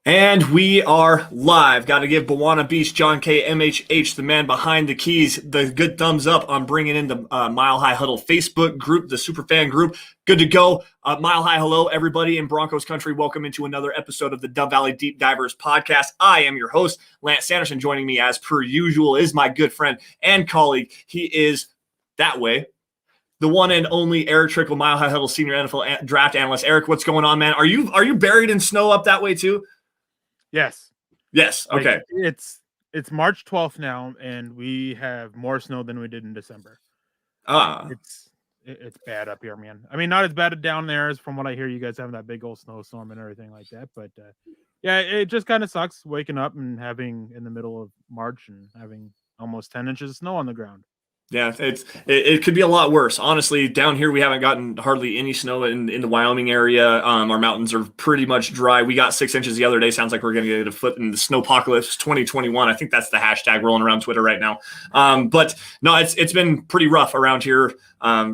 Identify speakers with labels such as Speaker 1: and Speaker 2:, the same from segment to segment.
Speaker 1: And we are live. Got to give Bawana Beast, John K. MHH, the man behind the keys, the good thumbs up on bringing in the Mile High Huddle Facebook group, the Superfan group. Good to go. Mile High, hello, everybody in Broncos country. Welcome into another episode of the Dove Valley Deep Divers podcast. I am your host, Lance Sanderson. Joining me, as per usual, is my good friend and colleague. He is that way. The one and only Erick Trickel, Mile High Huddle senior NFL draft analyst. Erick, what's going on, man? Are you buried in snow up that way too?
Speaker 2: Yes.
Speaker 1: Yes. Okay.
Speaker 2: It's March 12th now, and we have more snow than we did in December. It's bad up here, man. I mean, not as bad down there as from what I hear. You guys having that big old snowstorm and everything like that, but yeah, it just kind of sucks waking up and having in the middle of March and having almost 10 inches of snow on the ground.
Speaker 1: Yeah, it could be a lot worse. Honestly, down here we haven't gotten hardly any snow in the Wyoming area. Our mountains are pretty much dry. We got 6 inches the other day. Sounds like we're going to get a foot in the snowpocalypse 2021. I think that's the hashtag rolling around Twitter right now. But no, it's been pretty rough around here.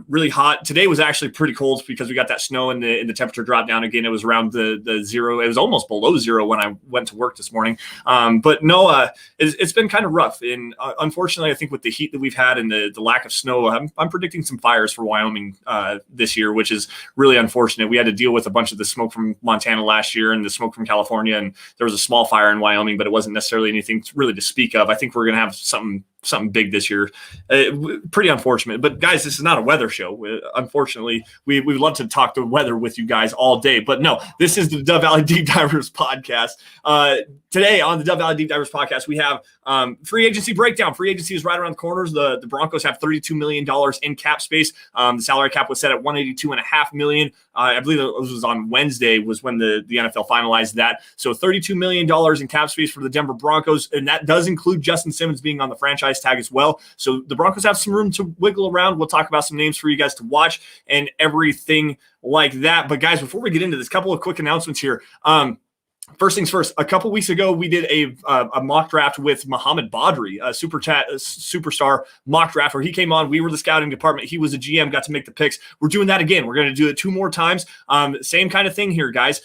Speaker 1: Really hot. Today was actually pretty cold because we got that snow and the temperature dropped down again. It was around the zero. It was almost below zero when I went to work this morning. But no, it's been kind of rough. And unfortunately, I think with the heat that we've had and the lack of snow, I'm predicting some fires for Wyoming this year, which is really unfortunate. We had to deal with a bunch of the smoke from Montana last year and the smoke from California, and there was a small fire in Wyoming, but it wasn't necessarily anything really to speak of. I think we're going to have something big this year. Pretty unfortunate. But guys, this is not a weather show. Unfortunately, we would love to talk the weather with you guys all day. But no, this is the Dove Valley Deep Divers podcast. Today on the Dove Valley Deep Divers podcast, we have free agency breakdown. Free agency is right around the corners. The Broncos have $32 million in cap space. The salary cap was set at $182.5 million. I believe it was on Wednesday was when the NFL finalized that. So $32 million in cap space for the Denver Broncos. And that does include Justin Simmons being on the franchise tag as well. So the Broncos have some room to wiggle around. We'll talk about some names for you guys to watch and everything like that. But guys, before we get into this, couple of quick announcements here. First things first, a couple weeks ago, we did a mock draft with Muhammad Badri, a superstar mock draft where he came on. We were the scouting department. He was a GM, got to make the picks. We're doing that again. We're going to do it 2 more times. Same kind of thing here, guys.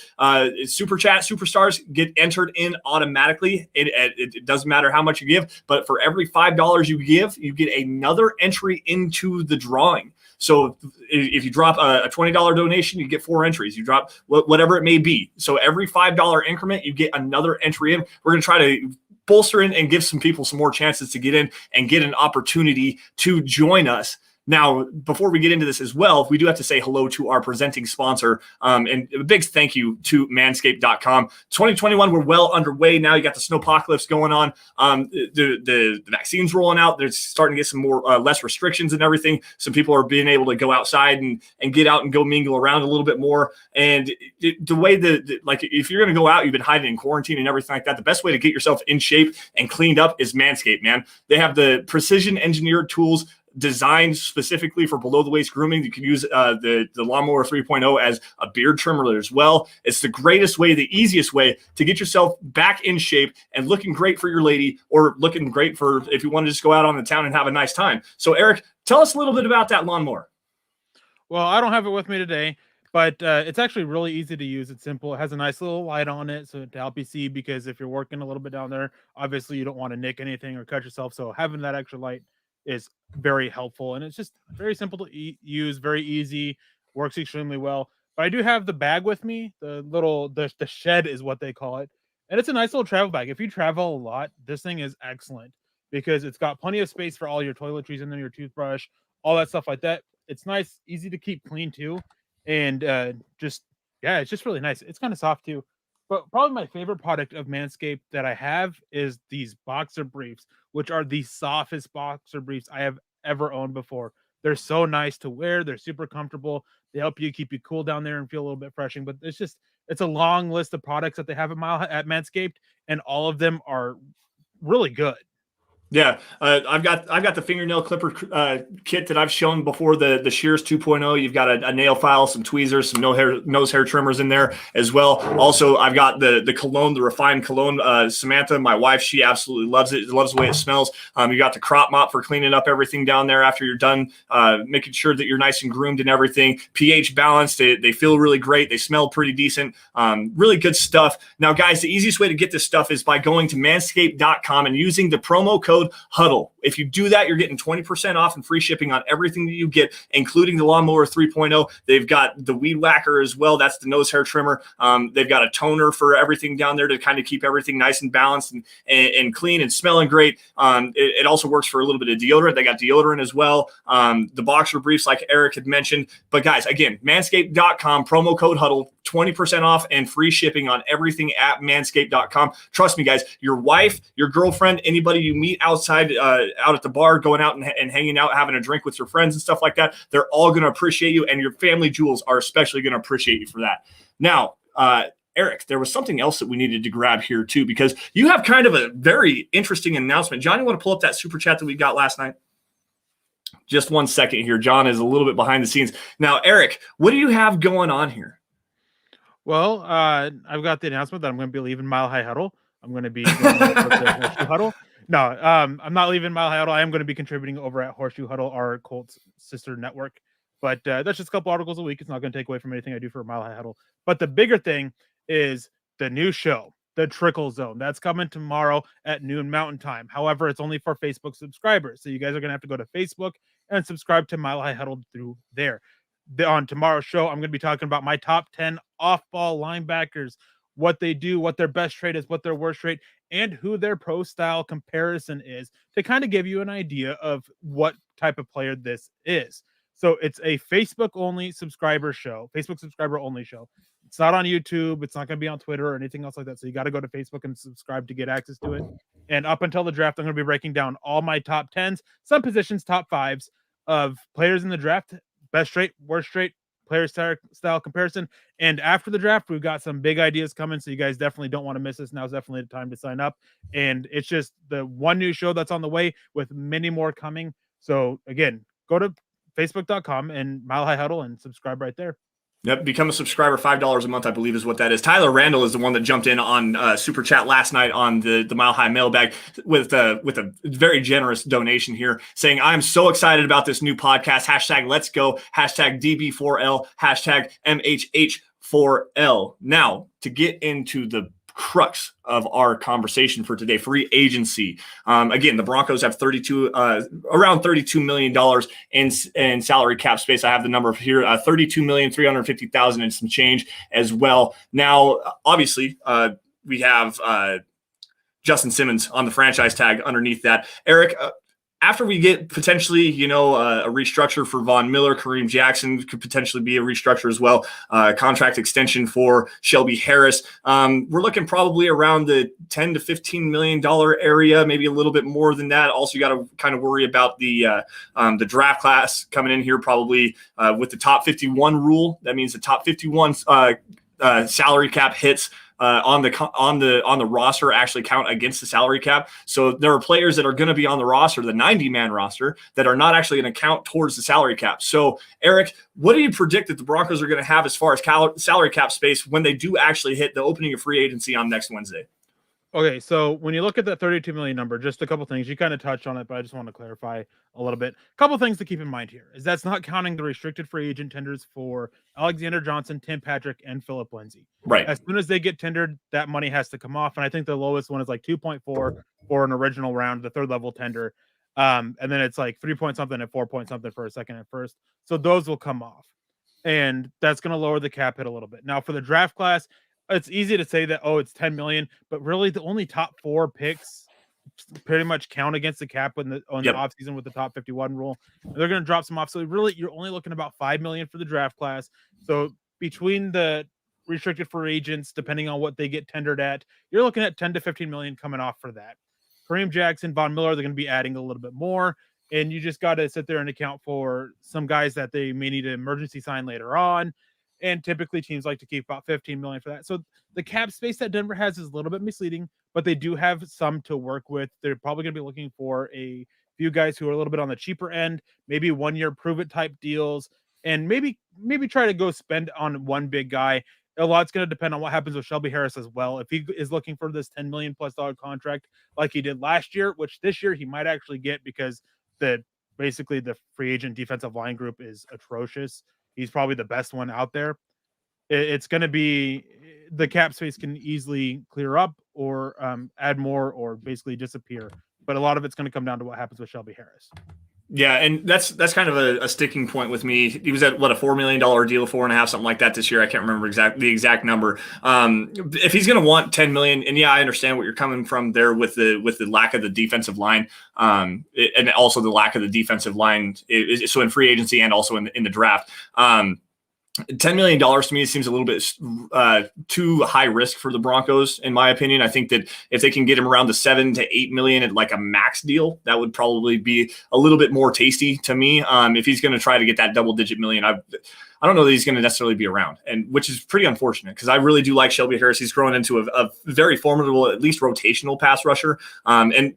Speaker 1: Super Chat superstars get entered in automatically. It doesn't matter how much you give, but for every $5 you give, you get another entry into the drawing. So if you drop a $20 donation, you get 4 entries. You drop whatever it may be. So every $5 increment, you get another entry in. We're going to try to bolster in and give some people some more chances to get in and get an opportunity to join us. Now, before we get into this as well, we do have to say hello to our presenting sponsor, and a big thank you to Manscaped.com. 2021, we're well underway now. You got the snowpocalypse going on. The vaccine's rolling out. They're starting to get some more less restrictions and everything. Some people are being able to go outside and get out and go mingle around a little bit more. And the way like if you're going to go out, you've been hiding in quarantine and everything like that, the best way to get yourself in shape and cleaned up is Manscaped, man. They have the precision engineered tools designed specifically for below the waist grooming. You can use the Lawnmower 3.0 as a beard trimmer as well. It's the greatest way, the easiest way to get yourself back in shape and looking great for your lady, or looking great for if you want to just go out on the town and have a nice time. So Erick, tell us a little bit about that lawnmower.
Speaker 2: Well, I don't have it with me today, but it's actually really easy to use. It's simple. It has a nice little light on it so to help you see, because if you're working a little bit down there, obviously you don't want to nick anything or cut yourself. So having that extra light is very helpful, and it's just very simple to use, very easy, works extremely well. But I do have the bag with me, the shed is what they call it, and it's a nice little travel bag. If you travel a lot, this thing is excellent because it's got plenty of space for all your toiletries in there, your toothbrush, all that stuff like that. It's nice, easy to keep clean too, and it's just really nice. It's kind of soft too. But probably my favorite product of Manscaped that I have is these boxer briefs, which are the softest boxer briefs I have ever owned before. They're so nice to wear. They're super comfortable. They help you keep you cool down there and feel a little bit refreshing. But it's a long list of products that they have at Manscaped, and all of them are really good.
Speaker 1: Yeah, I've got the fingernail clipper kit that I've shown before, the Shears 2.0. You've got a nail file, some tweezers, some nose hair trimmers in there as well. Also, I've got the cologne, the refined cologne. Samantha, my wife, she absolutely loves it. Loves the way it smells. You got the crop mop for cleaning up everything down there after you're done, making sure that you're nice and groomed and everything. pH balanced. They feel really great. They smell pretty decent. Really good stuff. Now, guys, the easiest way to get this stuff is by going to manscaped.com and using the promo code HUDDLE. If you do that, you're getting 20% off and free shipping on everything that you get, including the Lawnmower 3.0. They've got the Weed Whacker as well. That's the nose hair trimmer. They've got a toner for everything down there to kind of keep everything nice and balanced and clean and smelling great. It also works for a little bit of deodorant. They got deodorant as well. The boxer briefs, like Eric had mentioned. But guys, again, manscaped.com, promo code HUDDLE, 20% off and free shipping on everything at manscaped.com. Trust me, guys, your wife, your girlfriend, anybody you meet outside, out at the bar, going out and hanging out, having a drink with your friends and stuff like that, they're all going to appreciate you, and your family jewels are especially going to appreciate you for that. Now, Eric, there was something else that we needed to grab here too, because you have kind of a very interesting announcement. John, you want to pull up that super chat that we got last night? Just 1 second here. John is a little bit behind the scenes. Now, Eric, what do you have going on here?
Speaker 2: Well, I've got the announcement that I'm going to be leaving Mile High Huddle. I'm going to be going over to Horseshoe Huddle. No, I'm not leaving Mile High Huddle. I am going to be contributing over at Horseshoe Huddle, our Colts sister network. But that's just a couple articles a week. It's not going to take away from anything I do for Mile High Huddle. But the bigger thing is the new show, the Trickel Zone. That's coming tomorrow at noon Mountain Time. However, it's only for Facebook subscribers. So you guys are going to have to go to Facebook and subscribe to Mile High Huddle through there. On tomorrow's show, I'm going to be talking about my top 10 off-ball linebackers, what they do, what their best trait is, what their worst trait, and who their pro style comparison is, to kind of give you an idea of what type of player this is. So it's a Facebook only subscriber show, Facebook subscriber only show. It's not on YouTube. It's not going to be on Twitter or anything else like that. So you got to go to Facebook and subscribe to get access to it. And up until the draft, I'm going to be breaking down all my top 10s, some positions, top 5s of players in the draft, best trait, worst trait, player style comparison. And after the draft, we've got some big ideas coming. So you guys definitely don't want to miss this. Now's definitely the time to sign up. And it's just the one new show that's on the way, with many more coming. So again, go to facebook.com and Mile High Huddle and subscribe right there.
Speaker 1: Yep, become a subscriber, $5 a month, I believe is what that is. Tyler Randall is the one that jumped in on Super Chat last night on the Mile High mailbag with a very generous donation here, saying, I'm so excited about this new podcast. Hashtag let's go. Hashtag DB4L. Hashtag MHH4L. Now, to get into the crux of our conversation for today, free agency. Again, the Broncos have around $32 million in salary cap space. I have the number here, $32,350,000 and some change as well. Now, obviously, we have Justin Simmons on the franchise tag underneath that. Eric, after we get potentially, a restructure for Von Miller, Kareem Jackson could potentially be a restructure as well. Contract extension for Shelby Harris. We're looking probably around the $10 to $15 million area, maybe a little bit more than that. Also, you got to kind of worry about the draft class coming in here, probably with the top 51 rule. That means the top 51 salary cap hits on the roster actually count against the salary cap. So there are players that are going to be on the roster, the 90-man roster, that are not actually going to count towards the salary cap. So, Eric, what do you predict that the Broncos are going to have as far as salary cap space when they do actually hit the opening of free agency on next Wednesday?
Speaker 2: Okay, so when you look at that 32 million number, just a couple things. You kind of touched on it, but I just want to clarify a little bit. A couple things to keep in mind here is that's not counting the restricted free agent tenders for Alexander Johnson, Tim Patrick, and Philip Lindsay.
Speaker 1: Right.
Speaker 2: As soon as they get tendered, that money has to come off. And I think the lowest one is like 2.4 for an original round, the third level tender. And then it's like 3 point something and 4 point something for a second and first. So those will come off. And that's going to lower the cap hit a little bit. Now for the draft class, it's easy to say that, it's 10 million, but really the only top 4 picks pretty much count against the cap the offseason with the top 51 rule. And they're going to drop some off. So really, you're only looking about 5 million for the draft class. So between the restricted free agents, depending on what they get tendered at, you're looking at 10 to 15 million coming off for that. Kareem Jackson, Von Miller, they're going to be adding a little bit more. And you just got to sit there and account for some guys that they may need to emergency sign later on. and typically teams like to keep about 15 million for that. So the cap space that Denver has is a little bit misleading, but they do have some to work with. They're probably going to be looking for a few guys who are a little bit on the cheaper end, maybe 1 year prove it type deals, and maybe try to go spend on one big guy. A lot's going to depend on what happens with Shelby Harris as well. If he is looking for this $10 million plus contract like he did last year, which this year he might actually get because basically the free agent defensive line group is atrocious. He's probably the best one out there. It's going to be the cap space can easily clear up or add more or basically disappear. But a lot of it's going to come down to what happens with Shelby Harris.
Speaker 1: Yeah, and that's kind of a sticking point with me. He was at what, a $4 million deal, 4.5, something like that this year. I can't remember the exact number. If he's going to want 10 million, and yeah, I understand what you're coming from there with the lack of the defensive line, and also the lack of the defensive line. So in free agency and also in the draft. $10 million to me seems a little bit too high risk for the Broncos, in my opinion. I think that if they can get him around the 7 to 8 million at like a max deal, that would probably be a little bit more tasty to me. If he's going to try to get that double-digit million, I don't know that he's going to necessarily be around, and which is pretty unfortunate because I really do like Shelby Harris. He's grown into a very formidable, at least rotational pass rusher, and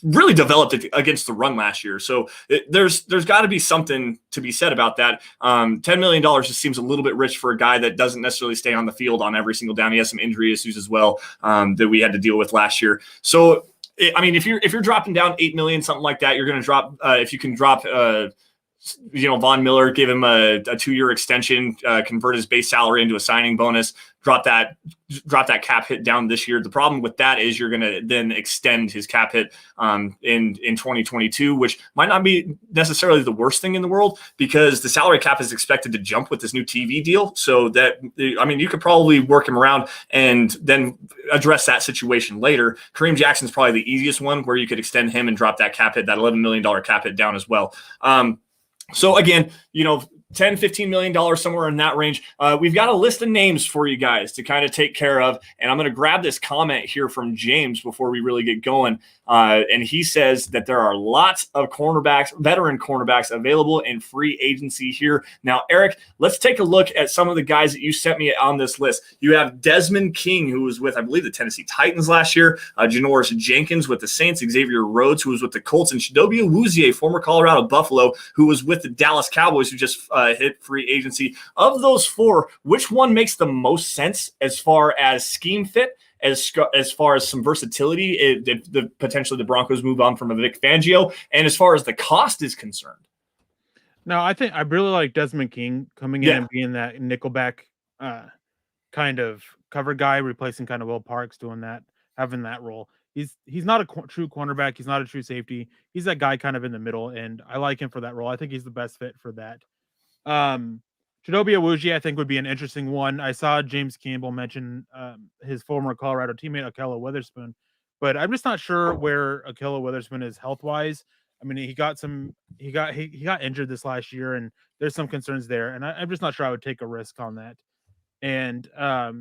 Speaker 1: really developed it against the run last year. So there's got to be something to be said about that. $10 million just seems a little bit rich for a guy that doesn't necessarily stay on the field on every single down. He has some injury issues as well that we had to deal with last year. So I mean, if you're dropping down 8 million, something like that, you're going to drop. If you can drop. Von Miller, give him a 2-year extension, convert his base salary into a signing bonus, drop that cap hit down this year. The problem with that is you're going to then extend his cap hit in 2022, which might not be necessarily the worst thing in the world because the salary cap is expected to jump with this new TV deal. So that, I mean, you could probably work him around and then address that situation later. Kareem Jackson's probably the easiest one where you could extend him and drop that cap hit, that $11 million cap hit down as well. So again, $10, $15 million, somewhere in that range. We've got a list of names for you guys to kind of take care of. And I'm going to grab this comment here from James before we really get going. And he says that there are lots of veteran cornerbacks available in free agency here. Now, Eric, let's take a look at some of the guys that you sent me on this list. You have Desmond King, who was with, I believe, the Tennessee Titans last year, Janoris Jenkins with the Saints, Xavier Rhodes, who was with the Colts, and Chidobe Awuzie, former Colorado Buffalo, who was with the Dallas Cowboys, who just hit free agency. Of those four, which one makes the most sense as far as scheme fit? As far as some versatility, potentially the Broncos move on from a Vic Fangio, and as far as the cost is concerned.
Speaker 2: No, I think I really like Desmond King coming in and being that nickelback kind of cover guy, replacing kind of Will Parks, doing that, having that role. He's not a true cornerback. He's not a true safety. He's that guy kind of in the middle, and I like him for that role. I think he's the best fit for that. Chidobe Awuzie, I think, would be an interesting one. I saw James Campbell mention his former Colorado teammate, Ahkello Witherspoon, but I'm just not sure where Ahkello Witherspoon is health-wise. I mean, he got injured this last year, and there's some concerns there, and I'm just not sure I would take a risk on that. And I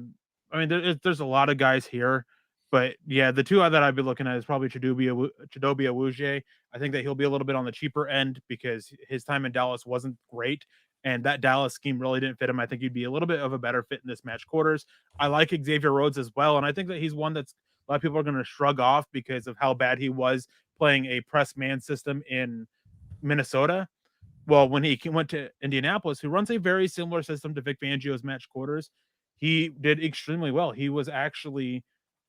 Speaker 2: mean, there's a lot of guys here, but yeah, the two that I'd be looking at is probably Chidobe Awuzie. I think that he'll be a little bit on the cheaper end because his time in Dallas wasn't great. And that Dallas scheme really didn't fit him. I think he'd be a little bit of a better fit in this match quarters. I like Xavier Rhodes as well. And I think that he's one that's a lot of people are going to shrug off because of how bad he was playing a press man system in Minnesota. Well, when he went to Indianapolis, who runs a very similar system to Vic Fangio's match quarters, he did extremely well. He was actually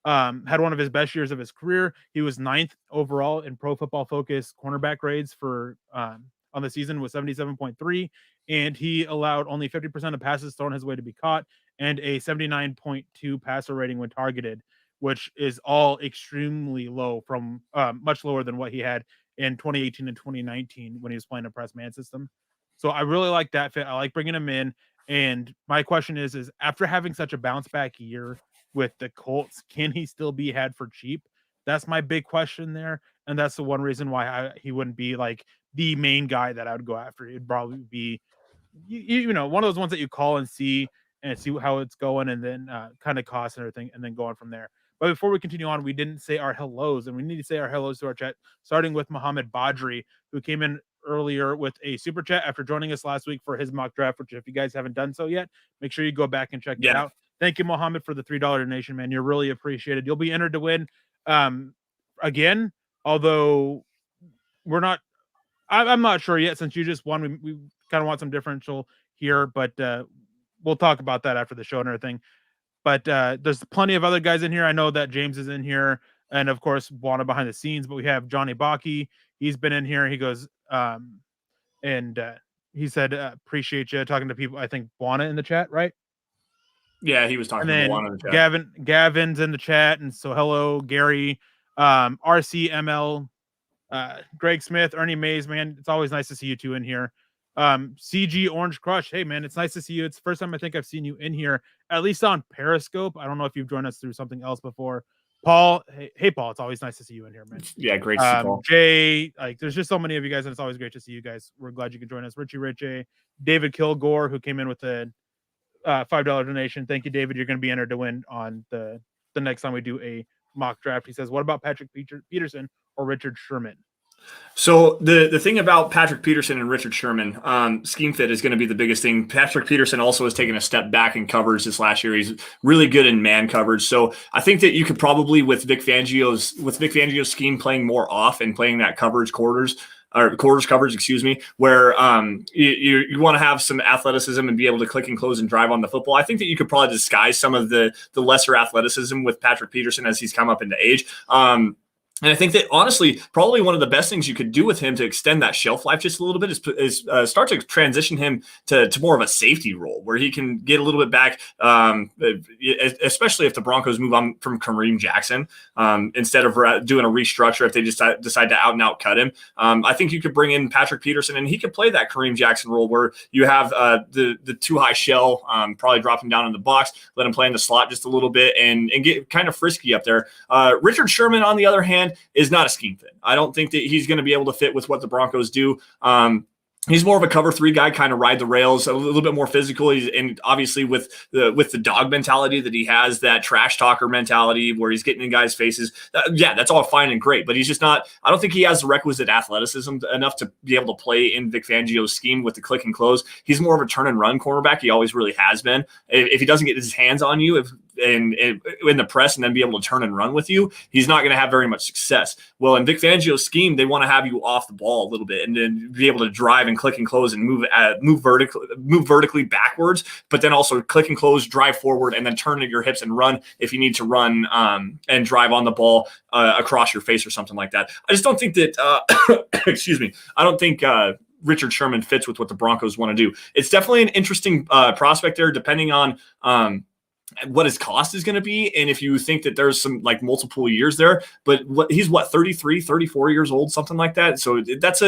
Speaker 2: had one of his best years of his career. He was 9th overall in Pro Football Focus cornerback grades for on the season with 77.3, and he allowed only 50% of passes thrown his way to be caught and a 79.2 passer rating when targeted, which is all extremely low from much lower than what he had in 2018 and 2019 when he was playing a press man system. So I really like that fit. I like bringing him in. And my question is after having such a bounce back year with the Colts, can he still be had for cheap? That's my big question there. And that's the one reason why he wouldn't be like the main guy that I would go after. It'd probably be, one of those ones that you call and see how it's going and then kind of cost and everything and then go on from there. But before we continue on, we didn't say our hellos, and we need to say our hellos to our chat, starting with Mohamed Badri, who came in earlier with a super chat after joining us last week for his mock draft, which if you guys haven't done so yet, make sure you go back and check that out. Thank you, Mohammed, for the $3 donation, man. You're really appreciated. You'll be entered to win again, although I'm not sure yet since you just won. We kind of want some differential here, but we'll talk about that after the show and everything. But there's plenty of other guys in here. I know that James is in here, and of course, Buana behind the scenes, but we have Johnny Baki. He's been in here. He goes, and he said, appreciate you talking to people. I think Buana in the chat, right?
Speaker 1: Yeah, he was talking to Buana in the
Speaker 2: chat. Gavin's in the chat. And so hello, Gary, RCML, Greg Smith, Ernie Mays, man. It's always nice to see you two in here. CG Orange Crush. Hey, man, it's nice to see you. It's the first time I think I've seen you in here, at least on Periscope. I don't know if you've joined us through something else before. Paul, hey, Paul, it's always nice to see you in here, man.
Speaker 1: Yeah, great to see Paul.
Speaker 2: Jay, like, there's just so many of you guys, and it's always great to see you guys. We're glad you can join us. Richie, David Kilgore, who came in with a $5 donation. Thank you, David. You're going to be entered to win on the next time we do a mock draft. He says, what about Patrick Peterson or Richard Sherman?
Speaker 1: So the thing about Patrick Peterson and Richard Sherman, scheme fit is going to be the biggest thing. Patrick Peterson also has taken a step back in coverage this last year. He's really good in man coverage. So I think that you could probably, with Vic Fangio's scheme playing more off and playing that quarters coverage, where you want to have some athleticism and be able to click and close and drive on the football. I think that you could probably disguise some of the lesser athleticism with Patrick Peterson as he's come up into age. And I think that, honestly, probably one of the best things you could do with him to extend that shelf life just a little bit is start to transition him to more of a safety role where he can get a little bit back, especially if the Broncos move on from Kareem Jackson instead of doing a restructure if they just decide to out and out cut him. I think you could bring in Patrick Peterson and he could play that Kareem Jackson role where you have the too high shell, probably drop him down in the box, let him play in the slot just a little bit and get kind of frisky up there. Richard Sherman, on the other hand, is not a scheme fit. I don't think that he's going to be able to fit with what the Broncos do. He's more of a cover three guy, kind of ride the rails, a little bit more physical. And obviously with the dog mentality that he has, that trash talker mentality where he's getting in guys' faces. That's all fine and great, but he's just not, I don't think he has the requisite athleticism enough to be able to play in Vic Fangio's scheme with the click and close. He's more of a turn and run cornerback. He always really has been. If he doesn't get his hands on you, in the press and then be able to turn and run with you, he's not going to have very much success. Well, in Vic Fangio's scheme, they want to have you off the ball a little bit and then be able to drive and click and close and move vertically backwards, but then also click and close, drive forward, and then turn at your hips and run if you need to run and drive on the ball across your face or something like that. I just don't think that excuse me. I don't think Richard Sherman fits with what the Broncos want to do. It's definitely an interesting prospect there, depending on what his cost is going to be. And if you think that there's some like multiple years there, but he's 33, 34 years old, something like that. So that's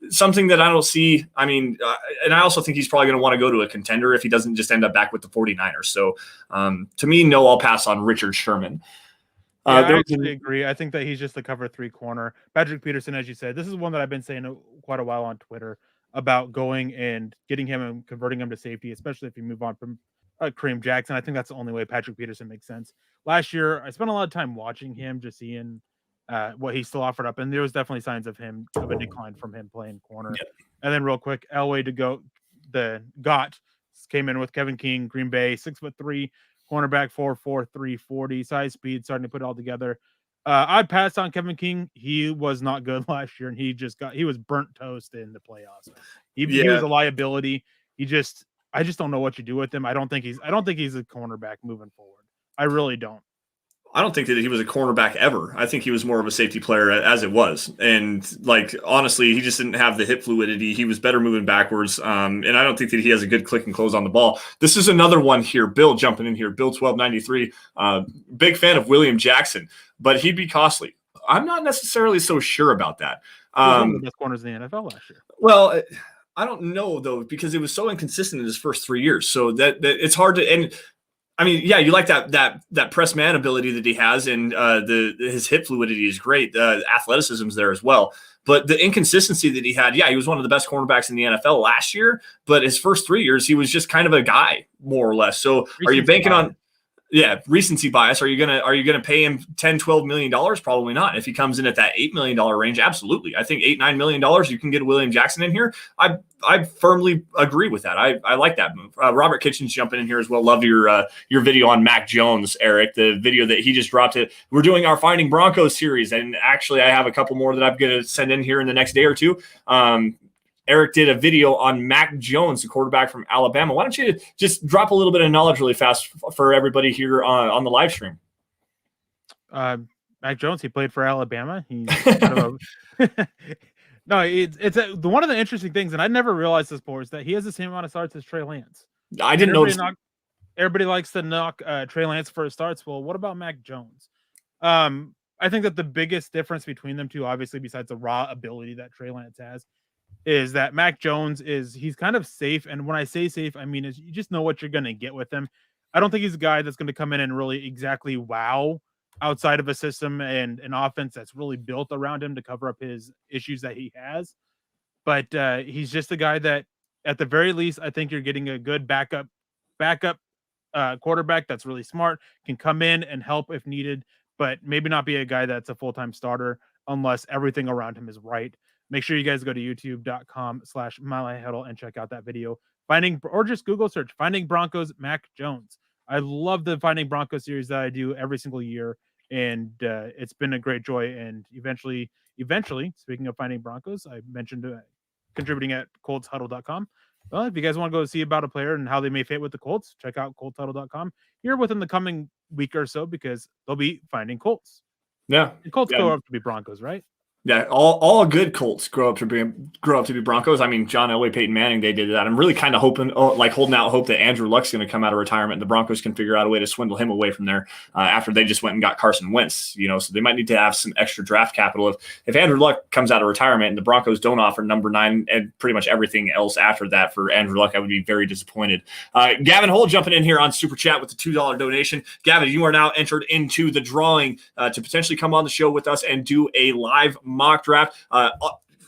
Speaker 1: something that I don't see. I mean, and I also think he's probably going to want to go to a contender if he doesn't just end up back with the 49ers. So to me, no, I'll pass on Richard Sherman.
Speaker 2: I actually agree. I think that he's just the cover three corner. Patrick Peterson, as you said, this is one that I've been saying quite a while on Twitter about going and getting him and converting him to safety, especially if you move on from Kareem Jackson. I think that's the only way Patrick Peterson makes sense. Last year, I spent a lot of time watching him, just seeing what he still offered up, and there was definitely signs of a decline from him playing corner. Yep. And then real quick, Elway to go, the GOT came in with Kevin King, Green Bay, 6'3", cornerback, 4'4", 340, size, speed, starting to put it all together. I'd pass on Kevin King. He was not good last year, and he was burnt toast in the playoffs. He was a liability. I just don't know what you do with him. I don't think he's a cornerback moving forward. I really don't.
Speaker 1: I don't think that he was a cornerback ever. I think he was more of a safety player as it was. And like, honestly, he just didn't have the hip fluidity. He was better moving backwards. And I don't think that he has a good click and close on the ball. This is another one here. Bill jumping in here. Bill 1293. Big fan of William Jackson, but he'd be costly. I'm not necessarily so sure about that.
Speaker 2: He was one of the best corners in the NFL last year.
Speaker 1: Well, I don't know though, because it was so inconsistent in his first 3 years. So that it's hard to, and I mean, yeah, you like that press man ability that he has, and his hip fluidity is great. Athleticism's there as well, but the inconsistency that he had, he was one of the best cornerbacks in the NFL last year, but his first 3 years, he was just kind of a guy, more or less. So are you banking on? Yeah, recency bias. Are you gonna pay him $10-12 million? Probably not. If he comes in at that $8 million range, absolutely. I think $8-9 million you can get William Jackson in here. I firmly agree with that. I like that move. Robert Kitchens jumping in here as well. Love your video on Mac Jones, Eric. The video that he just dropped. We're doing our Finding Broncos series, and actually I have a couple more that I'm gonna send in here in the next day or two. Eric did a video on Mac Jones, the quarterback from Alabama. Why don't you just drop a little bit of knowledge really fast for everybody here on the live stream?
Speaker 2: Mac Jones, he played for Alabama. He's kind of no, it's one of the interesting things, and I never realized this before, is that he has the same amount of starts as Trey Lance.
Speaker 1: I didn't notice.
Speaker 2: Everybody likes to knock Trey Lance for his starts. Well, what about Mac Jones? I think that the biggest difference between them two, obviously, besides the raw ability that Trey Lance has, is that Mac Jones he's kind of safe. And when I say safe, I mean, you just know what you're going to get with him. I don't think he's a guy that's going to come in and really exactly wow outside of a system and an offense that's really built around him to cover up his issues that he has. But he's just a guy that, at the very least, I think you're getting a good backup quarterback that's really smart, can come in and help if needed, but maybe not be a guy that's a full-time starter unless everything around him is right. Make sure you guys go to youtube.com/MileHighHuddle and check out that video. Or just Google search Finding Broncos Mac Jones. I love the Finding Broncos series that I do every single year, and it's been a great joy. And eventually, speaking of Finding Broncos, I mentioned contributing at ColtsHuddle.com. Well, if you guys want to go see about a player and how they may fit with the Colts, check out ColtsHuddle.com here within the coming week or so, because they'll be finding Colts.
Speaker 1: Yeah,
Speaker 2: and Colts grow up to be Broncos, right?
Speaker 1: Yeah, all good Colts grow up to be Broncos. I mean, John Elway, Peyton Manning, they did that. I'm really kind of holding out hope that Andrew Luck's going to come out of retirement and the Broncos can figure out a way to swindle him away from there after they just went and got Carson Wentz. So they might need to have some extra draft capital. If Andrew Luck comes out of retirement and the Broncos don't offer number 9 and pretty much everything else after that for Andrew Luck, I would be very disappointed. Gavin Hull jumping in here on Super Chat with the $2 donation. Gavin, you are now entered into the drawing to potentially come on the show with us and do a live mock draft.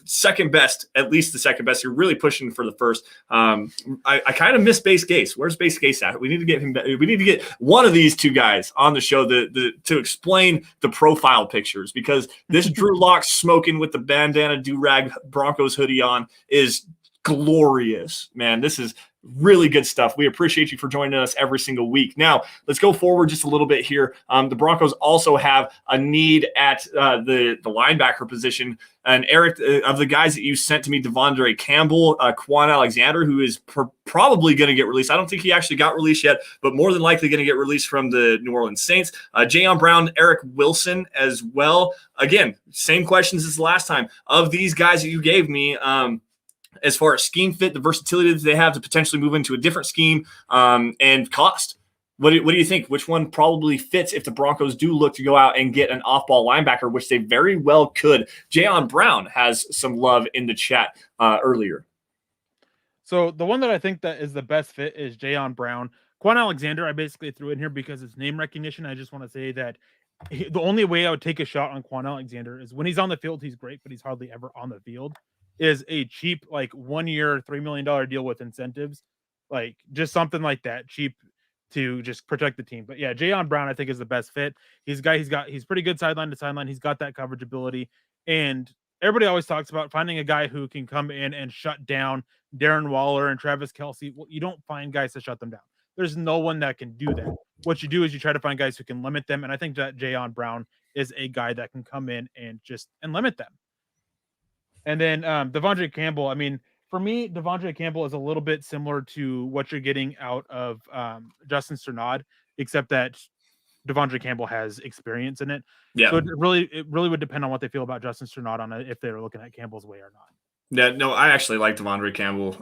Speaker 1: Second best, at least the second best. You're really pushing for the first. I kind of miss Base Case. Where's Base Case at? We need to get him. We need to get one of these two guys on the show to explain the profile pictures, because this Drew Lock smoking with the bandana do-rag Broncos hoodie on is glorious, man. This is really good stuff. We appreciate you for joining us every single week. Now, let's go forward just a little bit here. The Broncos also have a need at the linebacker position. And Eric, of the guys that you sent to me, Devondre Campbell, Quan Alexander, who is probably going to get released. I don't think he actually got released yet, but more than likely going to get released from the New Orleans Saints. Jayon Brown, Eric Wilson as well. Again, same questions as the last time. Of these guys that you gave me, as far as scheme fit, the versatility that they have to potentially move into a different scheme, and cost. What do you think? Which one probably fits if the Broncos do look to go out and get an off-ball linebacker, which they very well could? Jayon Brown has some love in the chat earlier.
Speaker 2: So the one that I think that is the best fit is Jayon Brown. Quan Alexander, I basically threw in here because it's name recognition. I just want to say that the only way I would take a shot on Quan Alexander is when he's on the field, he's great, but he's hardly ever on the field. Is a cheap, like 1 year, $3 million deal with incentives, like just something like that, cheap to just protect the team. But yeah, Jayon Brown, I think, is the best fit. He's pretty good sideline to sideline. He's got that coverage ability, and everybody always talks about finding a guy who can come in and shut down Darren Waller and Travis Kelce. Well, you don't find guys to shut them down. There's no one that can do that. What you do is you try to find guys who can limit them, and I think that Jayon Brown is a guy that can come in and limit them. And then Devondre Campbell, I mean, for me, Devondre Campbell is a little bit similar to what you're getting out of Justin Strnad, except that Devondre Campbell has experience in it.
Speaker 1: Yeah.
Speaker 2: So it really would depend on what they feel about Justin Strnad on it, if they're looking at Campbell's way or not.
Speaker 1: Yeah, no, I actually like Devondre Campbell.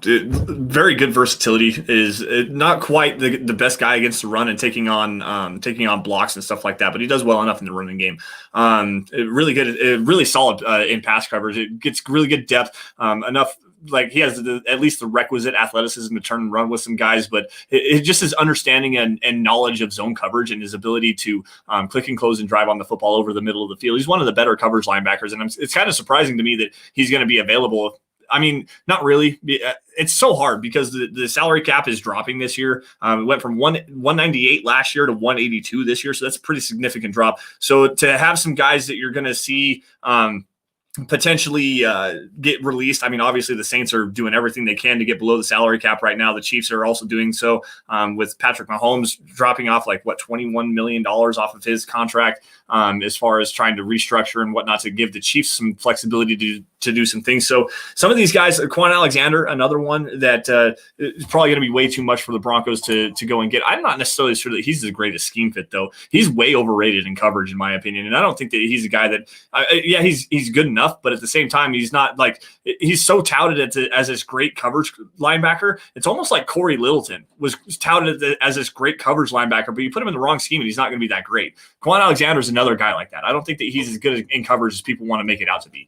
Speaker 1: Very good versatility. Is not quite the best guy against the run and taking on blocks and stuff like that, but he does well enough in the running game. Really good, really solid in pass coverage. It gets really good depth, enough. Like he has at least the requisite athleticism to turn and run with some guys, but it just his understanding and knowledge of zone coverage and his ability to click and close and drive on the football over the middle of the field. He's one of the better coverage linebackers, and it's kind of surprising to me that he's going to be available I mean, not really. It's so hard because the salary cap is dropping this year. It went from 198 last year to 182 this year. So that's a pretty significant drop. So to have some guys that you're going to see potentially get released. I mean, obviously the Saints are doing everything they can to get below the salary cap right now. The Chiefs are also doing so with Patrick Mahomes dropping off like $21 million off of his contract as far as trying to restructure and whatnot to give the Chiefs some flexibility to do some things. So some of these guys, Quan Alexander, another one that is probably going to be way too much for the Broncos to go and get. I'm not necessarily sure that he's the greatest scheme fit though. He's way overrated in coverage in my opinion. And I don't think that he's a guy that, he's good enough. But at the same time, he's not like he's so touted as this great coverage linebacker. It's almost like Corey Littleton was touted as this great coverage linebacker, but you put him in the wrong scheme and he's not going to be that great. Quan Alexander is another guy like that. I don't think that he's as good in coverage as people want to make it out to be.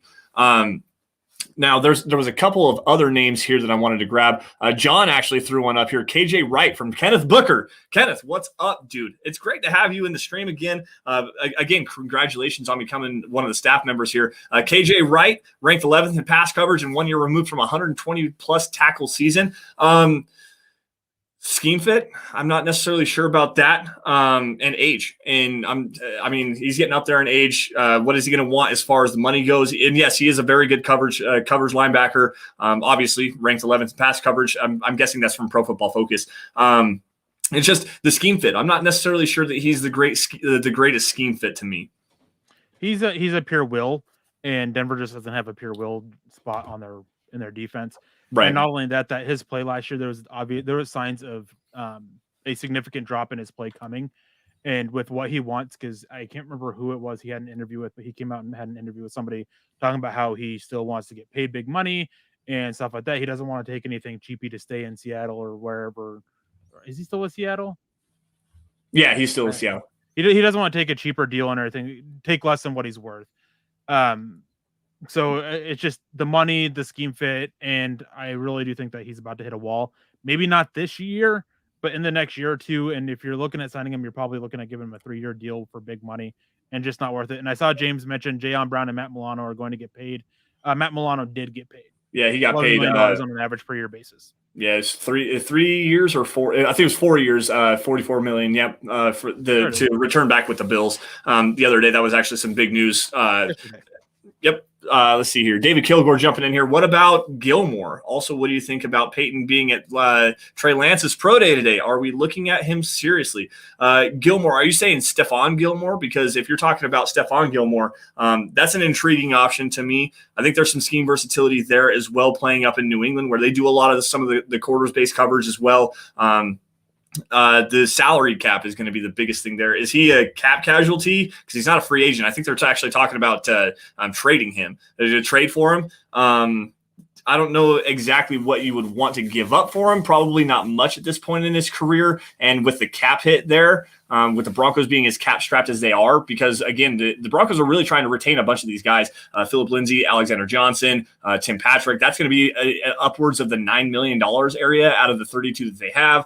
Speaker 1: Now, there was a couple of other names here that I wanted to grab. John actually threw one up here. KJ Wright from Kenneth Booker. Kenneth, what's up, dude? It's great to have you in the stream again. Again, congratulations on becoming one of the staff members here. KJ Wright, ranked 11th in pass coverage and 1 year removed from 120-plus tackle season. Scheme fit, I'm not necessarily sure about that. And age, and he's getting up there in age. What is he going to want as far as the money goes? And yes, he is a very good coverage linebacker. Obviously ranked 11th in pass coverage. I'm guessing that's from Pro Football Focus. It's just the scheme fit. I'm not necessarily sure that he's the greatest scheme fit to me. He's
Speaker 2: a pure will, and Denver just doesn't have a pure will spot in their defense.
Speaker 1: Right.
Speaker 2: And not only that his play last year, there was signs of a significant drop in his play coming, and with what he wants, because I can't remember who it was he had an interview with, but he came out and had an interview with somebody talking about how he still wants to get paid big money and stuff like that. He doesn't want to take anything cheapy to stay in Seattle or wherever. Is he still with Seattle?
Speaker 1: Yeah, he's still with Seattle.
Speaker 2: He doesn't want to take a cheaper deal and everything, take less than what he's worth. So it's just the money, the scheme fit, and I really do think that he's about to hit a wall. Maybe not this year, but in the next year or two. And if you're looking at signing him, you're probably looking at giving him a 3-year deal for big money and just not worth it. And I saw James mention Jayon Brown and Matt Milano are going to get paid. Matt Milano did get paid.
Speaker 1: Yeah, he got paid
Speaker 2: on an average per year basis.
Speaker 1: Yeah, it's 3 years or 4. I think it was 4 years, $44 million. Yep, to return back with the Bills. The other day, that was actually some big news. Yep. Let's see here. David Kilgore jumping in here. What about Gilmore? Also, what do you think about Peyton being at Trey Lance's pro day today? Are we looking at him seriously? Gilmore, are you saying Stephon Gilmore? Because if you're talking about Stephon Gilmore, that's an intriguing option to me. I think there's some scheme versatility there as well, playing up in New England where they do a lot of some of the quarters-based coverage as well. The salary cap is going to be the biggest thing there. Is he a cap casualty? Because he's not a free agent. I think they're actually talking about trading him. There's a trade for him. I don't know exactly what you would want to give up for him. Probably not much at this point in his career. And with the cap hit there, with the Broncos being as cap strapped as they are, because again, the Broncos are really trying to retain a bunch of these guys. Philip Lindsay, Alexander Johnson, Tim Patrick. That's going to be upwards of the $9 million area out of the 32 that they have,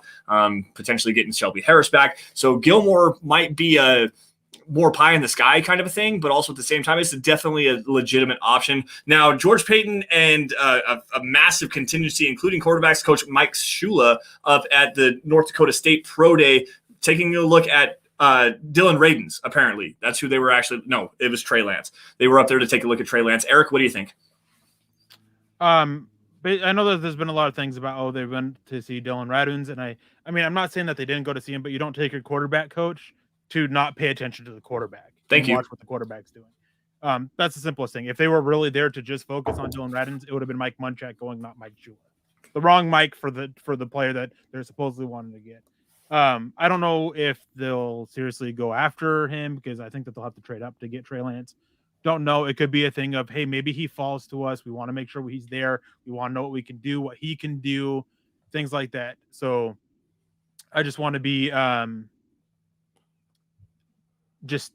Speaker 1: potentially getting Shelby Harris back. So Gilmore might be a more pie in the sky kind of a thing, but also at the same time, it's definitely a legitimate option. Now, George Payton and a massive contingency, including quarterbacks coach Mike Shula up at the North Dakota State Pro Day, taking a look at Dylan Radins, apparently. That's who they were actually. No, it was Trey Lance. They were up there to take a look at Trey Lance. Eric, what do you think?
Speaker 2: But I know that there's been a lot of things about, they went to see Dylan Radins, and I mean, I'm not saying that they didn't go to see him, but you don't take your quarterback coach to not pay attention to the quarterback.
Speaker 1: Thank you.
Speaker 2: Watch what the quarterback's doing. That's the simplest thing. If they were really there to just focus on Dylan Radins, it would have been Mike Munchak going, not Mike Shula. The wrong Mike for the player that they're supposedly wanting to get. I don't know if they'll seriously go after him, because I think that they'll have to trade up to get Trey Lance. Don't know. It could be a thing of, hey, maybe he falls to us. We want to make sure he's there. We want to know what we can do, what he can do, things like that. So I just want to be just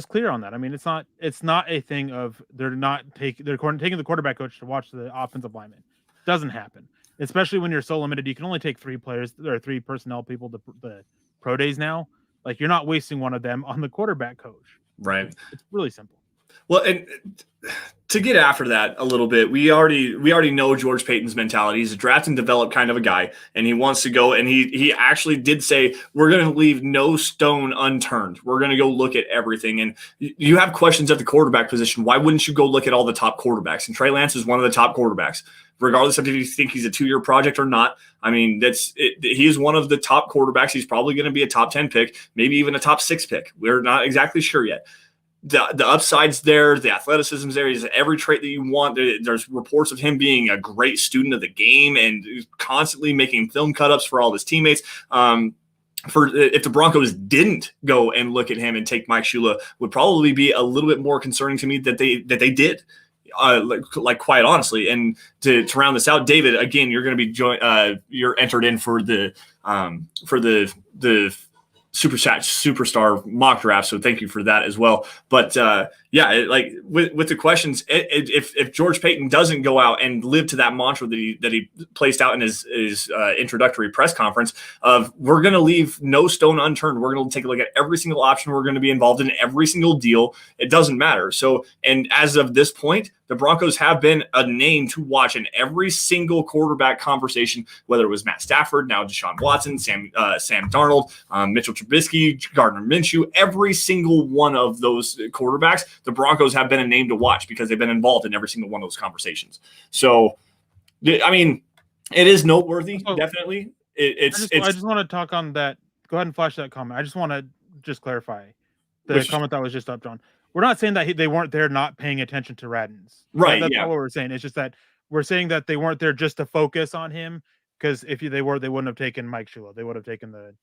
Speaker 2: clear on that. I mean, it's not a thing of they're taking the quarterback coach to watch the offensive lineman. It doesn't happen, especially when you're so limited. You can only take 3 players or 3 personnel people to the pro days now. Like, you're not wasting one of them on the quarterback coach.
Speaker 1: Right.
Speaker 2: It's really simple.
Speaker 1: Well, and to get after that a little bit, we already know George Paton's mentality. He's a draft and develop kind of a guy, and he wants to go. And he actually did say, we're going to leave no stone unturned. We're going to go look at everything. And you have questions at the quarterback position. Why wouldn't you go look at all the top quarterbacks? And Trey Lance is one of the top quarterbacks, regardless of if you think he's a 2-year project or not. I mean, he is one of the top quarterbacks. He's probably going to be a top 10 pick, maybe even a top 6 pick. We're not exactly sure yet. The upside's there, the athleticism's there. He's every trait that you want. There's reports of him being a great student of the game and constantly making film cut-ups for all of his teammates. If the Broncos didn't go and look at him and take Mike Shula, would probably be a little bit more concerning to me that they did. Like quite honestly, and to round this out, David, again, you're going to be you're entered in for the superstar mock draft, so thank you for that as well. But with the questions, if George Paton doesn't go out and live to that mantra that he placed out in his introductory press conference of, we're going to leave no stone unturned, we're going to take a look at every single option, we're going to be involved in every single deal, it doesn't matter. So, and as of this point, the Broncos have been a name to watch in every single quarterback conversation, whether it was Matt Stafford, now Deshaun Watson, Sam Darnold, Mitchell Trubisky, Gardner Minshew, every single one of those quarterbacks, the Broncos have been a name to watch because they've been involved in every single one of those conversations. So, I mean, it is noteworthy, definitely. I
Speaker 2: just want to talk on that. Go ahead and flash that comment. I just want to clarify the comment that was just up, John. We're not saying that they weren't there not paying attention to Radins.
Speaker 1: Right.
Speaker 2: That's not what we're saying. It's just that we're saying that they weren't there just to focus on him, because if they were, they wouldn't have taken Mike Shula. They would have taken the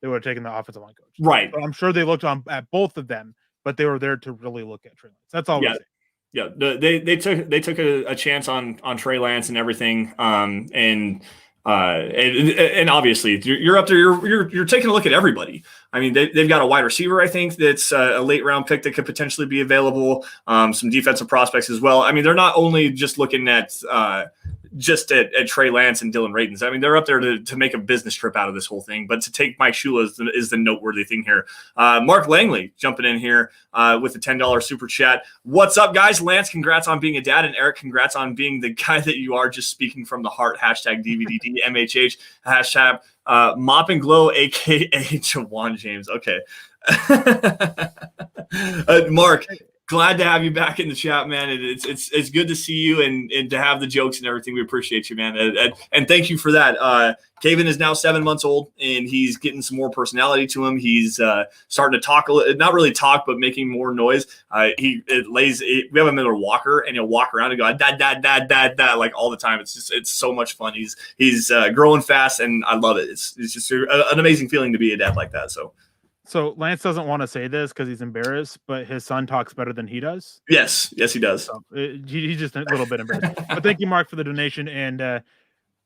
Speaker 2: offensive line coach.
Speaker 1: Right.
Speaker 2: But I'm sure they looked at both of them, but they were there to really look at Trey Lance. That's all we're saying.
Speaker 1: Yeah. They took a chance on Trey Lance and everything. And obviously you're up there, you're taking a look at everybody. I mean, they've got a wide receiver, I think, that's a late round pick that could potentially be available. Some defensive prospects as well. I mean, they're not only just looking at Trey Lance and Dylan Radins. I mean, they're up there to make a business trip out of this whole thing. But to take Mike Shula is the noteworthy thing here. Mark Langley jumping in here with a $10 super chat. What's up, guys? Lance, congrats on being a dad. And Eric, congrats on being the guy that you are, just speaking from the heart. Hashtag DVDD, MHH, hashtag Mop and Glow, a.k.a. Jawan James. Okay. Mark, glad to have you back in the chat, man. It's good to see you and to have the jokes and everything. We appreciate you, man. And thank you for that. Kaven is now 7 months old, and he's getting some more personality to him. He's starting to talk, not really talk, but making more noise. We have him in a walker, and he'll walk around and go dad, dad, dad, dad, dad, like all the time. It's so much fun. He's growing fast, and I love it. It's just an amazing feeling to be a dad like that.
Speaker 2: So Lance doesn't want to say this because he's embarrassed, but his son talks better than he does.
Speaker 1: Yes, he does.
Speaker 2: So he's just a little bit embarrassed. But thank you, Mark, for the donation, and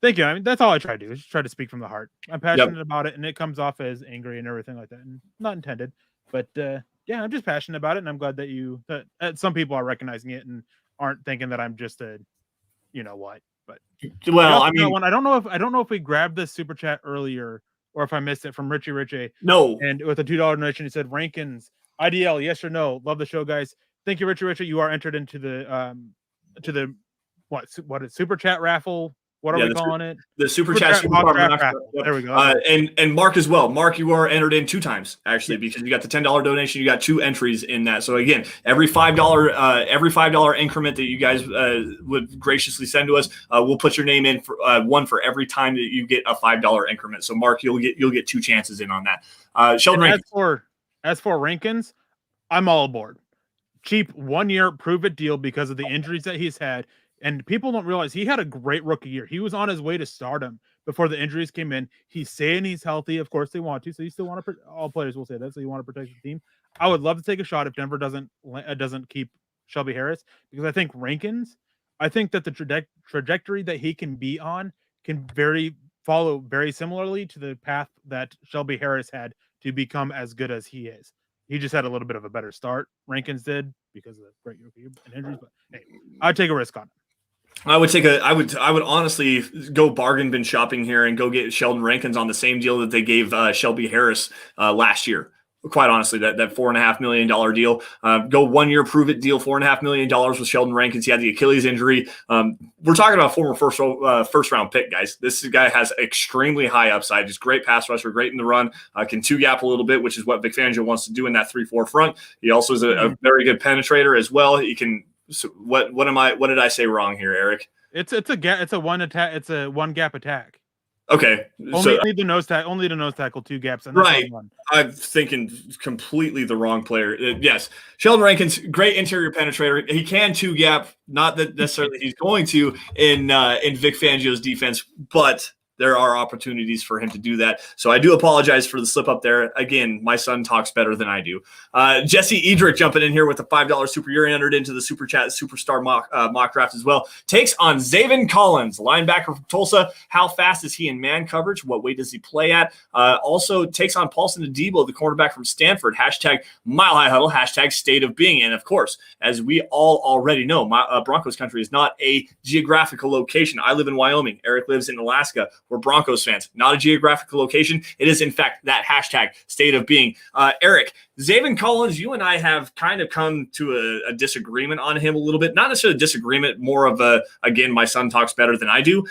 Speaker 2: thank you. I mean, that's all I try to do, is just try to speak from the heart. I'm passionate about it, and it comes off as angry and everything like that, and not intended. But I'm just passionate about it, and I'm glad that some people are recognizing it and aren't thinking that I'm just a, what. But
Speaker 1: I mean,
Speaker 2: I don't know if we grabbed this super chat earlier, or if I missed it, from Richie.
Speaker 1: No.
Speaker 2: And with a $2 donation, he said, Rankins, IDL, yes or no? Love the show, guys. Thank you, Richie. You are entered into the super chat raffle. What are we calling it?
Speaker 1: The super chat
Speaker 2: raffle. Yep. There we go.
Speaker 1: And Mark as well. Mark, you are entered in 2 times, actually, because you got the $10 donation. You got 2 entries in that. So again, every $5 increment that you guys would graciously send to us, we'll put your name in for one for every time that you get a $5 increment. So Mark, you'll get 2 chances in on that. Sheldon Rankins.
Speaker 2: As for Rankins, I'm all aboard. Cheap 1-year prove it deal because of the injuries that he's had. And people don't realize he had a great rookie year. He was on his way to stardom before the injuries came in. He's saying he's healthy. Of course they want to. So you still want to. All players will say that. So you want to protect the team. I would love to take a shot if Denver doesn't keep Shelby Harris, because I think Rankins. I think that the trajectory that he can be on can follow very similarly to the path that Shelby Harris had to become as good as he is. He just had a little bit of a better start. Rankins did because of the great rookie and injuries. But hey, I'd take a risk on it.
Speaker 1: I would honestly go bargain bin shopping here and go get Sheldon Rankins on the same deal that they gave Shelby Harris last year. quite honestly, that $4.5 million deal. Go 1 year, prove it deal, $4.5 million with Sheldon Rankins. He had the Achilles injury. We're talking about former first round pick, guys. This guy has extremely high upside. Just great pass rusher, great in the run. Can two gap a little bit, which is what Vic Fangio wants to do in that 3-4 front. He also is a very good penetrator as well. He can. So what did I say wrong here, Eric?
Speaker 2: It's a one attack. It's a one gap attack.
Speaker 1: Okay.
Speaker 2: Only the nose tackle, two gaps. And
Speaker 1: right. I'm thinking completely the wrong player. Yes. Sheldon Rankins, great interior penetrator. He can two gap, not that necessarily he's going to in Vic Fangio's defense, but there are opportunities for him to do that. So I do apologize for the slip up there. Again, my son talks better than I do. Jesse Edrick jumping in here with the $5 super. You're entered into the Super Chat Superstar mock draft as well. Takes on Zaven Collins, linebacker from Tulsa. How fast is he in man coverage? What weight does he play at? Also takes on Paulson Adebo, the cornerback from Stanford. Hashtag Mile High Huddle. Hashtag State of Being. And of course, as we all already know, Broncos country is not a geographical location. I live in Wyoming. Eric lives in Alaska. We're Broncos fans, not a geographical location. It is, in fact, that hashtag State of Being. Eric, Zaven Collins, you and I have kind of come to a disagreement on him a little bit. Not necessarily a disagreement, more of again, my son talks better than I do.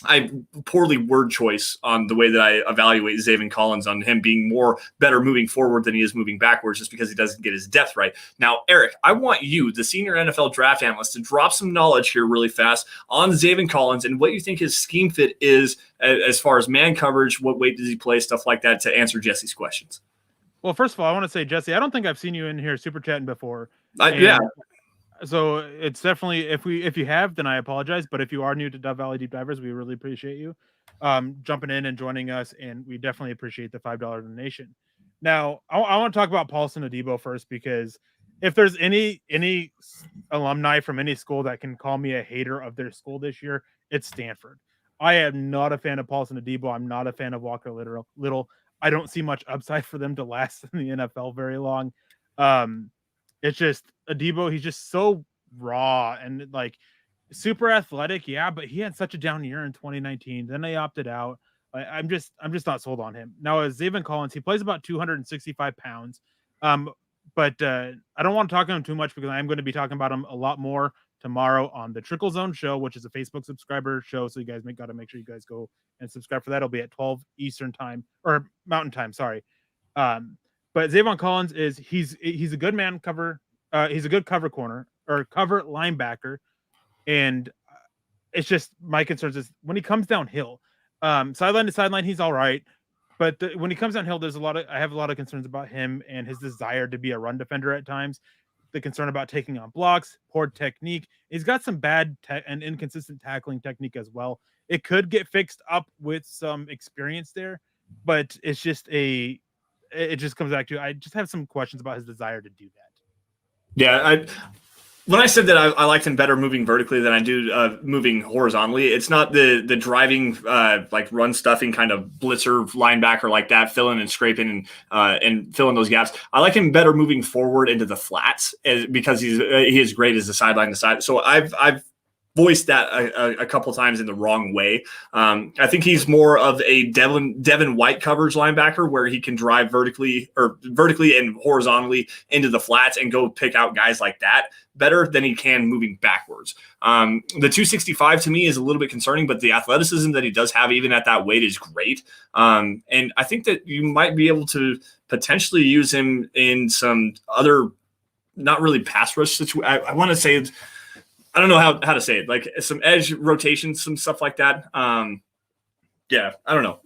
Speaker 1: I poorly word choice on the way that I evaluate Zaven Collins, on him being better moving forward than he is moving backwards, just because he doesn't get his depth right. Now, Eric, I want you, the senior NFL draft analyst, to drop some knowledge here really fast on Zaven Collins and what you think his scheme fit is as far as man coverage, what weight does he play, stuff like that, to answer Jesse's questions.
Speaker 2: Well, first of all, I want to say, Jesse, I don't think I've seen you in here super chatting before.
Speaker 1: Yeah.
Speaker 2: So it's definitely, if you have, then I apologize. But if you are new to Dove Valley Deep Divers, we really appreciate you jumping in and joining us, and we definitely appreciate the $5 donation. Now, I want to talk about Paulson Adebo first, because if there's any alumni from any school that can call me a hater of their school this year, it's Stanford. I am not a fan of Paulson Adebo. I'm not a fan of Walker Little. I don't see much upside for them to last in the NFL very long. It's just Adebo, he's just so raw and like super athletic, yeah, but he had such a down year in 2019. Then they opted out. I'm just not sold on him. Now, as Zaven Collins, he plays about 265 pounds. But I don't want to talk to him too much, because I'm going to be talking about him a lot more tomorrow on the Trickel Zone show, which is a Facebook subscriber show. So you guys got to make sure you guys go and subscribe for that. It'll be at 12 Eastern time, or Mountain time. Sorry. But Zaven Collins he's a good man cover. He's a good cover corner or cover linebacker. And it's just, my concerns is when he comes downhill, sideline to sideline, he's all right. But when he comes downhill, I have a lot of concerns about him and his desire to be a run defender at times. The concern about taking on blocks, poor technique. He's got some bad and inconsistent tackling technique as well. It could get fixed up with some experience there, but it's just it just comes back to, I just have some questions about his desire to do that.
Speaker 1: Yeah, when I said that I liked him better moving vertically than I do moving horizontally, it's not the driving like run stuffing kind of blitzer linebacker like that, filling and scraping and filling those gaps. I like him better moving forward into the flats, because he is great as a sideline to side. So I've voiced that a couple times in the wrong way. I think he's more of a Devin White coverage linebacker, where he can drive vertically and horizontally into the flats and go pick out guys like that better than he can moving backwards. The 265 to me is a little bit concerning, but the athleticism that he does have even at that weight is great. And I think that you might be able to potentially use him in some other, not really pass rush situation. I want to say, I don't know how to say it, like some edge rotations, some stuff like that. Yeah, I don't know.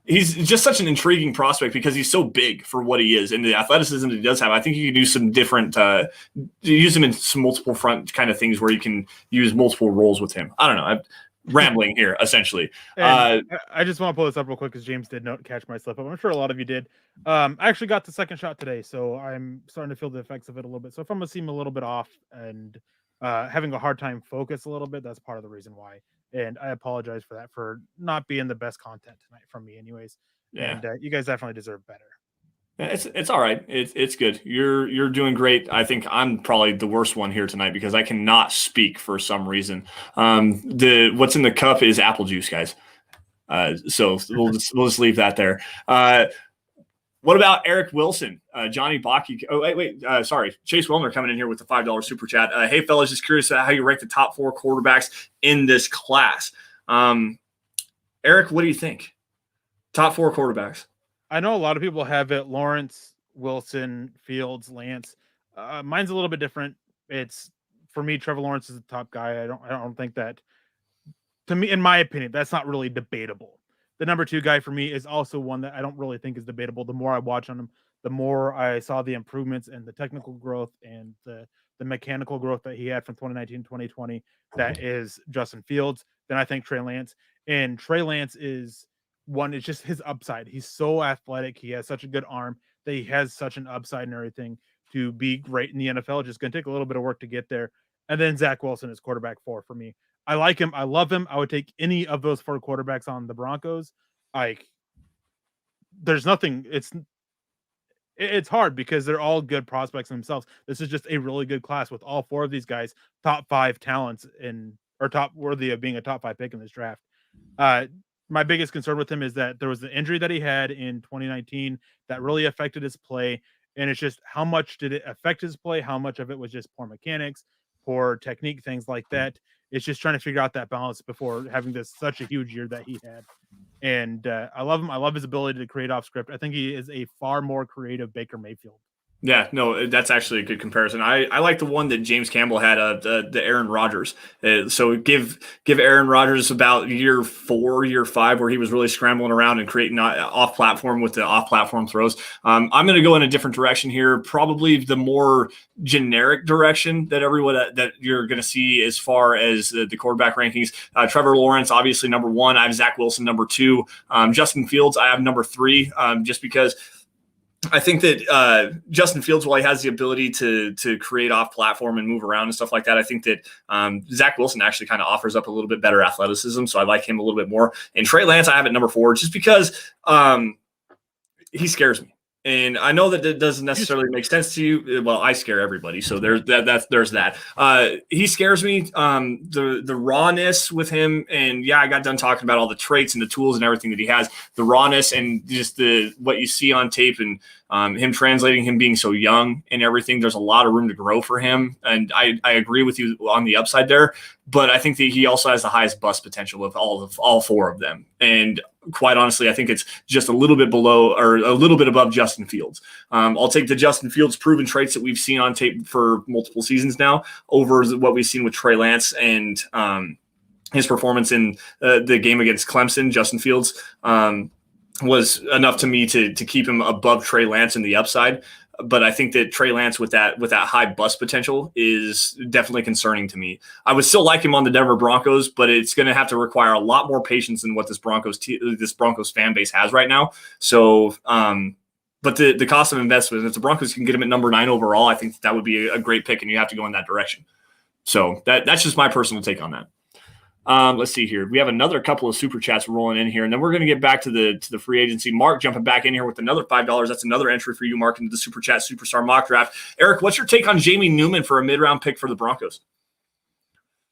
Speaker 1: He's just such an intriguing prospect because he's so big for what he is, and the athleticism that he does have. I think you can do some different, use him in some multiple front kind of things where you can use multiple roles with him. I don't know. I'm rambling here, essentially.
Speaker 2: I just want to pull this up real quick because James did not catch my slip up. I'm sure a lot of you did. I actually got the second shot today, so I'm starting to feel the effects of it a little bit. So if I'm going to seem a little bit off and having a hard time focus a little bit, that's part of the reason why. And I apologize for that, for not being the best content tonight from me anyways. Yeah. And you guys definitely deserve better.
Speaker 1: Yeah, it's all right. It's good. You're doing great. I think I'm probably the worst one here tonight because I cannot speak for some reason. What's in the cup is apple juice, guys. So we'll just leave that there. What about Eric Wilson, Johnny Baki? Oh, wait. Sorry. Chase Wilner coming in here with the $5 super chat. Hey, fellas, just curious how you rank the top 4 quarterbacks in this class. Eric, what do you think? Top 4 quarterbacks.
Speaker 2: I know a lot of people have it Lawrence, Wilson, Fields, Lance. Mine's a little bit different. It's for me, Trevor Lawrence is the top guy. I don't think that, to me, in my opinion, that's not really debatable. The number 2 guy for me is also one that I don't really think is debatable. The more I watch on him, the more I saw the improvements and the technical growth and the mechanical growth that he had from 2019 to 2020. That is Justin Fields. Then I think Trey Lance. And Trey Lance is one, it's just his upside. He's so athletic. He has such a good arm that he has such an upside and everything to be great in the NFL. It's just going to take a little bit of work to get there. And then Zach Wilson is quarterback 4 for me. I like him. I love him. I would take any of those 4 quarterbacks on the Broncos. There's nothing. It's hard because they're all good prospects themselves. This is just a really good class with all 4 of these guys, top 5 talents or top worthy of being a top 5 pick in this draft. My biggest concern with him is that there was the injury that he had in 2019 that really affected his play. And it's just, how much did it affect his play? How much of it was just poor mechanics, poor technique, things like that? It's just trying to figure out that balance before having such a huge year that he had. And I love him. I love his ability to create off script. I think he is a far more creative Baker Mayfield.
Speaker 1: Yeah, no, that's actually a good comparison. I like the one that James Campbell had, the Aaron Rodgers. So give Aaron Rodgers about year 4, year 5, where he was really scrambling around and creating off-platform with the off-platform throws. I'm going to go in a different direction here, probably the more generic direction that everyone that you're going to see as far as the quarterback rankings. Trevor Lawrence, obviously number 1. I have Zach Wilson number 2. Justin Fields, I have number 3, just because I think that Justin Fields, while he has the ability to create off platform and move around and stuff like that, I think that Zach Wilson actually kind of offers up a little bit better athleticism. So I like him a little bit more. And Trey Lance, I have at number 4, just because he scares me. And I know that it doesn't necessarily make sense to you. Well, I scare everybody, so there's that. He scares me. The rawness with him, and I got done talking about all the traits and the tools and everything that he has. The rawness and just what you see on tape and him translating, him being so young and everything. There's a lot of room to grow for him, and I agree with you on the upside there. But I think that he also has the highest bust potential of all 4 of them, and quite honestly, I think it's just a little bit below or a little bit above Justin Fields. I'll take the Justin Fields proven traits that we've seen on tape for multiple seasons now over what we've seen with Trey Lance and his performance in the game against Clemson. Justin Fields was enough to me to keep him above Trey Lance in the upside. But I think that Trey Lance with that high bust potential is definitely concerning to me. I would still like him on the Denver Broncos, but it's going to have to require a lot more patience than what this Broncos fan base has right now. So, but the cost of investment, if the Broncos can get him at number 9 overall, I think that would be a great pick, and you have to go in that direction. So that's just my personal take on that. Let's see here. We have another couple of super chats rolling in here, and then we're going to get back to the free agency. Mark jumping back in here with another $5. That's another entry for you, Mark, into the super chat superstar mock draft. Eric, what's your take on Jamie Newman for a mid-round pick for the Broncos?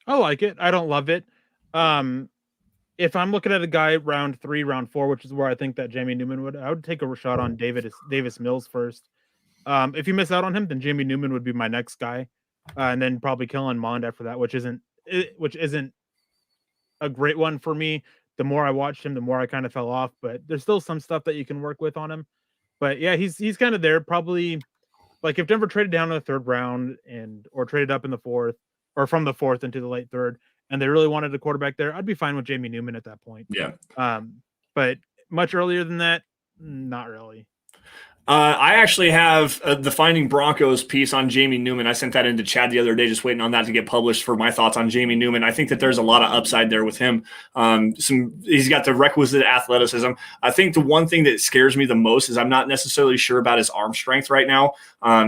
Speaker 2: I like it. I don't love it. If I'm looking at a guy round 3, round 4, which is where I think that Jamie Newman I would take a shot on Davis Mills first. If you miss out on him, then Jamie Newman would be my next guy, and then probably Kellen Mond after that, which isn't a great one for me. The more I watched him, the more I kind of fell off, but there's still some stuff that you can work with on him. But yeah, he's kind of there. Probably like if Denver traded down in the 3rd round or traded up in the 4th or from the 4th into the late 3rd, and they really wanted a quarterback there, I'd be fine with Jamie Newman at that point.
Speaker 1: Yeah.
Speaker 2: But much earlier than that, not really.
Speaker 1: I actually have the Finding Broncos piece on Jamie Newman. I sent that into Chad the other day, just waiting on that to get published for my thoughts on Jamie Newman. I think that there's a lot of upside there with him. He's got the requisite athleticism. I think the one thing that scares me the most is I'm not necessarily sure about his arm strength right now.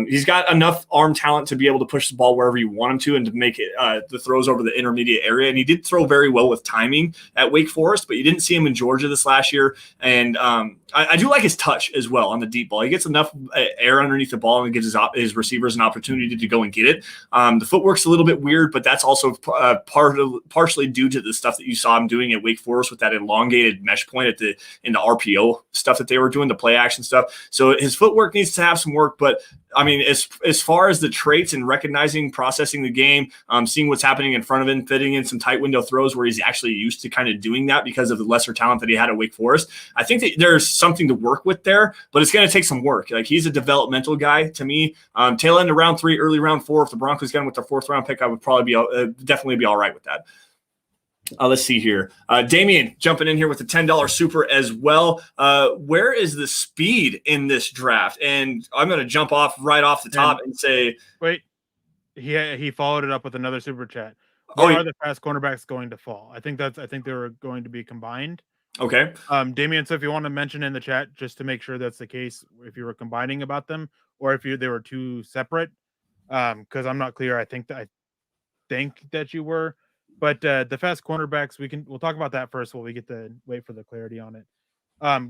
Speaker 1: He's got enough arm talent to be able to push the ball wherever you want him to and to make it the throws over the intermediate area. And he did throw very well with timing at Wake Forest, but you didn't see him in Georgia this last year. And I do like his touch as well on the deep ball. He gets enough air underneath the ball and gives his receivers an opportunity to go and get it. The footwork's a little bit weird, but that's also partially due to the stuff that you saw him doing at Wake Forest with that elongated mesh point in the RPO stuff that they were doing, the play action stuff. So his footwork needs to have some work, but I mean, as far as the traits and recognizing, processing the game, seeing what's happening in front of him, fitting in some tight window throws where he's actually used to kind of doing that because of the lesser talent that he had at Wake Forest, I think that there's something to work with there, but it's going to take some work. Like, he's a developmental guy to me. Tail end of round 3, early round 4, if the Broncos get him with their 4th round pick, I would probably be definitely be all right with that. Let's see here. Damian jumping in here with the $10 super as well. Where is the speed in this draft? And I'm going to jump right off the top and say,
Speaker 2: wait, he followed it up with another super chat. Where are the fast cornerbacks going to fall? I think they were going to be combined.
Speaker 1: Okay.
Speaker 2: Damian, so if you want to mention in the chat just to make sure that's the case, if you were combining about them or if they were two separate, because I'm not clear. I think that you were. But the fast cornerbacks, we'll talk about that first while we get to wait for the clarity on it.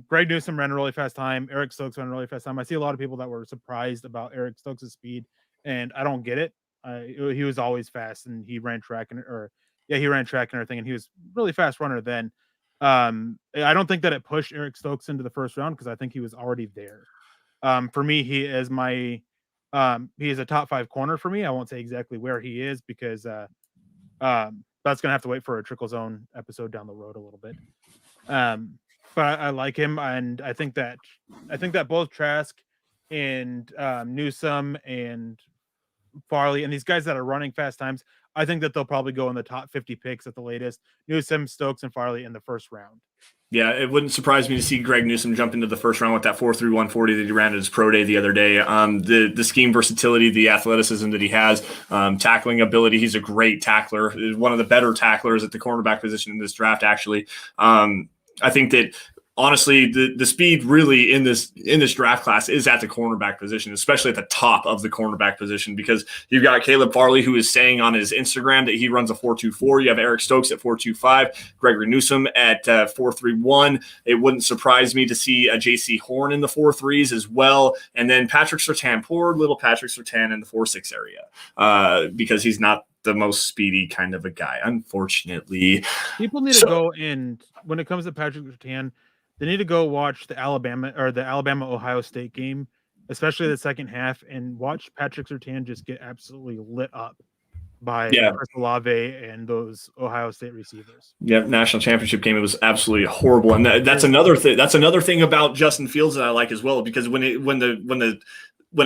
Speaker 2: Greg Newsome ran a really fast time. Erick Stokes ran a really fast time. I see a lot of people that were surprised about Erick Stokes' speed, and I don't get it. He was always fast, and he ran track and everything, and he was really fast runner then. I don't think that it pushed Erick Stokes into the first round because I think he was already there. For me, he is a top 5 corner for me. I won't say exactly where he is because that's going to have to wait for a Trickle Zone episode down the road a little bit. But I like him, and I think that both Trask and Newsome and Farley and these guys that are running fast times, I think that they'll probably go in the top 50 picks at the latest. Newsome, Stokes, and Farley in the first round. Yeah,
Speaker 1: it wouldn't surprise me to see Greg Newsome jump into the first round with that 4.3 140 that he ran at his pro day the other day. The scheme versatility, the athleticism that he has, tackling ability. He's a great tackler, one of the better tacklers at the cornerback position in this draft, actually. I think that honestly, the speed really in this draft class is at the cornerback position, especially at the top of the cornerback position, because you've got Caleb Farley, who is saying on his Instagram that he runs a 4.24. You have Erick Stokes at 4.25, Gregory Newsome at 4.31. It wouldn't surprise me to see a JC Horn in the 4.3s as well, and then Patrick Surtain, poor little Patrick Surtain in the 4.6 area, because he's not the most speedy kind of a guy, unfortunately.
Speaker 2: People need to go in when it comes to Patrick Surtain. They need to go watch the Alabama-Ohio State game, especially the second half, and watch Patrick Surtain just get absolutely lit up by Chris Olave and those Ohio State receivers.
Speaker 1: Yeah, national championship game, it was absolutely horrible, and that's another thing. That's another thing about Justin Fields that I like as well, because when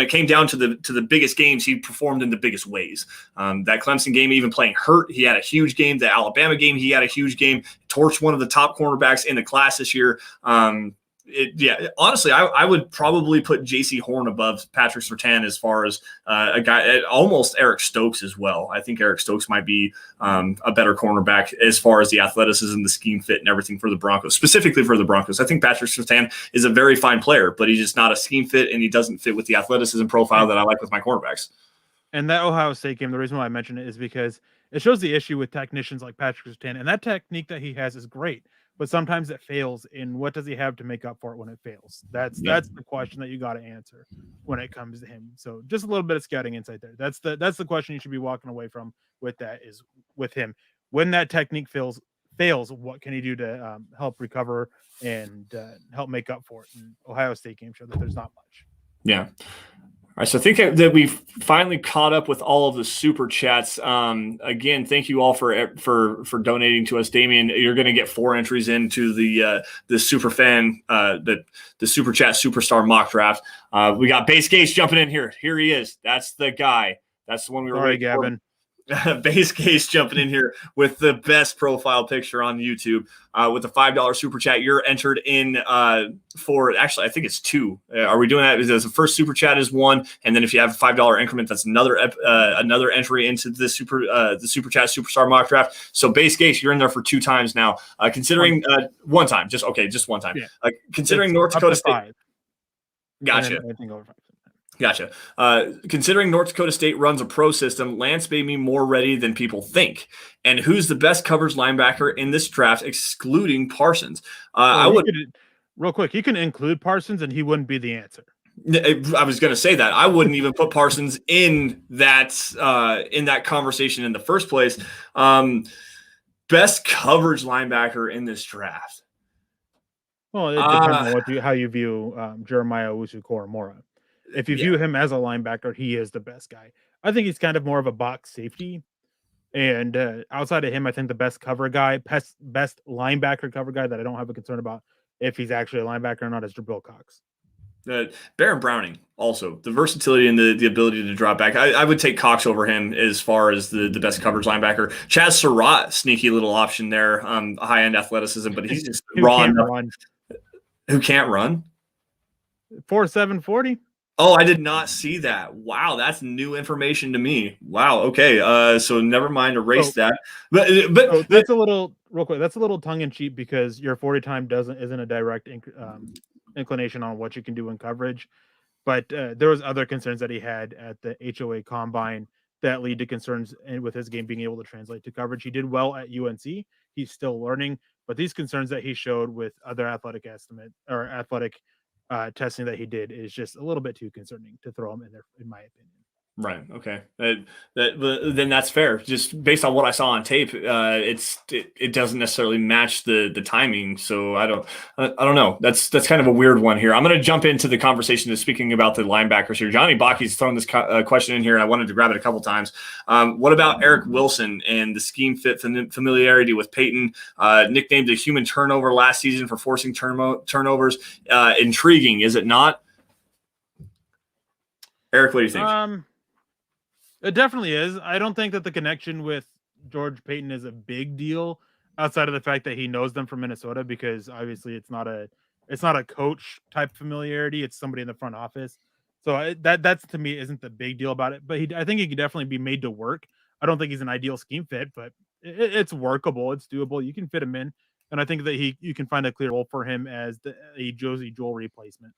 Speaker 1: it came down to the biggest games, he performed in the biggest ways. That Clemson game, even playing hurt, he had a huge game. The Alabama game, he had a huge game. Torched one of the top cornerbacks in the class this year. Honestly, I would probably put JC Horn above Patrick Surtain as far as a guy, almost Erick Stokes as well. I think Erick Stokes might be a better cornerback as far as the athleticism, the scheme fit, and everything for the Broncos, specifically for the Broncos. I think Patrick Surtain is a very fine player, but he's just not a scheme fit, and he doesn't fit with the athleticism profile that I like with my cornerbacks.
Speaker 2: And that Ohio State game, the reason why I mention it is because it shows the issue with technicians like Patrick Surtain, and that technique that he has is great. But sometimes it fails, and what does he have to make up for it when it fails? That's the question that you got to answer when it comes to him. So just a little bit of scouting insight there. That's the question you should be walking away from with that, is with him. When that technique fails, what can he do to help recover and help make up for it? And Ohio State game showed that there's not much.
Speaker 1: Yeah. All right, so I think that we've finally caught up with all of the super chats. Again, thank you all for donating to us. Damian, you're going to get 4 entries into the super fan, the super chat superstar mock draft. We got Base Case jumping in here. Here he is. That's the guy. That's the one we were waiting for.
Speaker 2: Gavin.
Speaker 1: Base Case jumping in here with the best profile picture on YouTube with a $5 super chat. You're entered in for, actually, I think it's 2. Are we doing that? The first super chat is 1, and then if you have a $5 increment, that's another entry into the super chat superstar mock draft. So Base Case, you're in there for 2 times now. Considering 1 time, just one time. Yeah. Considering North Dakota State.
Speaker 2: 5.
Speaker 1: Gotcha. Gotcha. Considering North Dakota State runs a pro system, Lance made me more ready than people think. And who's the best coverage linebacker in this draft, excluding Parsons?
Speaker 2: Real quick, you can include Parsons, and he wouldn't be the answer.
Speaker 1: I was going to say that I wouldn't even put Parsons in that conversation in the first place. Best coverage linebacker in this draft.
Speaker 2: Well, it depends on how you view Jeremiah Owusu-Koramoah. If you view him as a linebacker, he is the best guy. I think he's kind of more of a box safety. And outside of him, I think the best cover guy, best linebacker cover guy that I don't have a concern about if he's actually a linebacker or not is Jabril Cox.
Speaker 1: Baron Browning, also the versatility and the ability to drop back. I would take Cox over him as far as the best coverage linebacker. Chaz Surratt, sneaky little option there, high end athleticism, but he's just raw enough. Who can't run?
Speaker 2: 4.7 40.
Speaker 1: Oh, I did not see that. Wow, that's new information to me. Wow. Okay. So never mind. Erase that. But
Speaker 2: that's a little real quick. That's a little tongue in cheek because your 40 time isn't a direct inclination on what you can do in coverage. But there was other concerns that he had at the HOA combine that lead to concerns with his game being able to translate to coverage. He did well at UNC. He's still learning, but these concerns that he showed with other athletic testing that he did is just a little bit too concerning to throw him in there, in my opinion.
Speaker 1: Right. Okay. Then that's fair. Just based on what I saw on tape, it doesn't necessarily match the timing. So I don't know. That's kind of a weird one here. I'm going to jump into the conversation of speaking about the linebackers here. Johnny Baki's thrown this question in here, and I wanted to grab it a couple times. What about Eric Wilson and the scheme fit familiarity with Peyton? Nicknamed a human turnover last season for forcing turnovers. Intriguing, is it not? Eric, what do you think?
Speaker 2: It definitely is. I don't think that the connection with George Payton is a big deal outside of the fact that he knows them from Minnesota, because obviously it's not a coach type familiarity. It's somebody in the front office. So that's to me isn't the big deal about it. But I think he could definitely be made to work. I don't think he's an ideal scheme fit, but it's workable. It's doable. You can fit him in. And I think that you can find a clear role for him as a Josie Jewell replacement.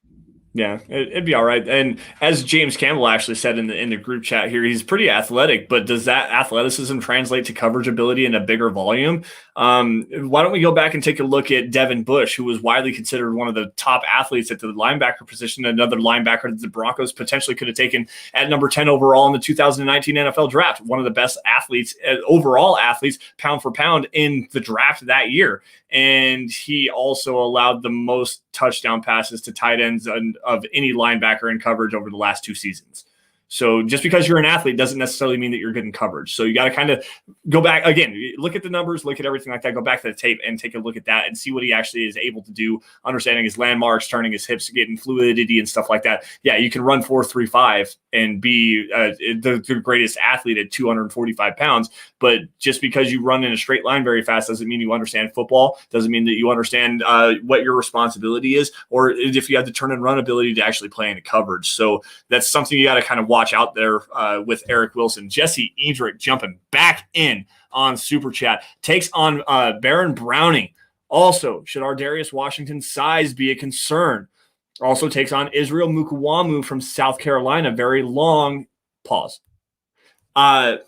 Speaker 1: Yeah, it'd be all right. And as James Campbell actually said in the group chat here, he's pretty athletic, but does that athleticism translate to coverage ability in a bigger volume? Why don't we go back and take a look at Devin Bush, who was widely considered one of the top athletes at the linebacker position, another linebacker that the Broncos potentially could have taken at number 10 overall in the 2019 NFL draft, one of the best athletes, overall athletes, pound for pound in the draft that year. And he also allowed the most touchdown passes to tight ends of any linebacker in coverage over the last 2 seasons. So just because you're an athlete doesn't necessarily mean that you're good in coverage. So you got to kind of go back again, look at the numbers, look at everything like that, go back to the tape and take a look at that and see what he actually is able to do, understanding his landmarks, turning his hips, getting fluidity and stuff like that. Yeah, you can run 4.35 and be the greatest athlete at 245 pounds. But just because you run in a straight line very fast doesn't mean you understand football, doesn't mean that you understand what your responsibility is, or if you have the turn and run ability to actually play into coverage. So that's something you got to kind of watch out there with Eric Wilson. Jesse Edrick jumping back in on Super Chat, takes on Baron Browning. Also, should Ardarius Washington's size be a concern? Also takes on Israel Mukuwamu from South Carolina. Very long pause. I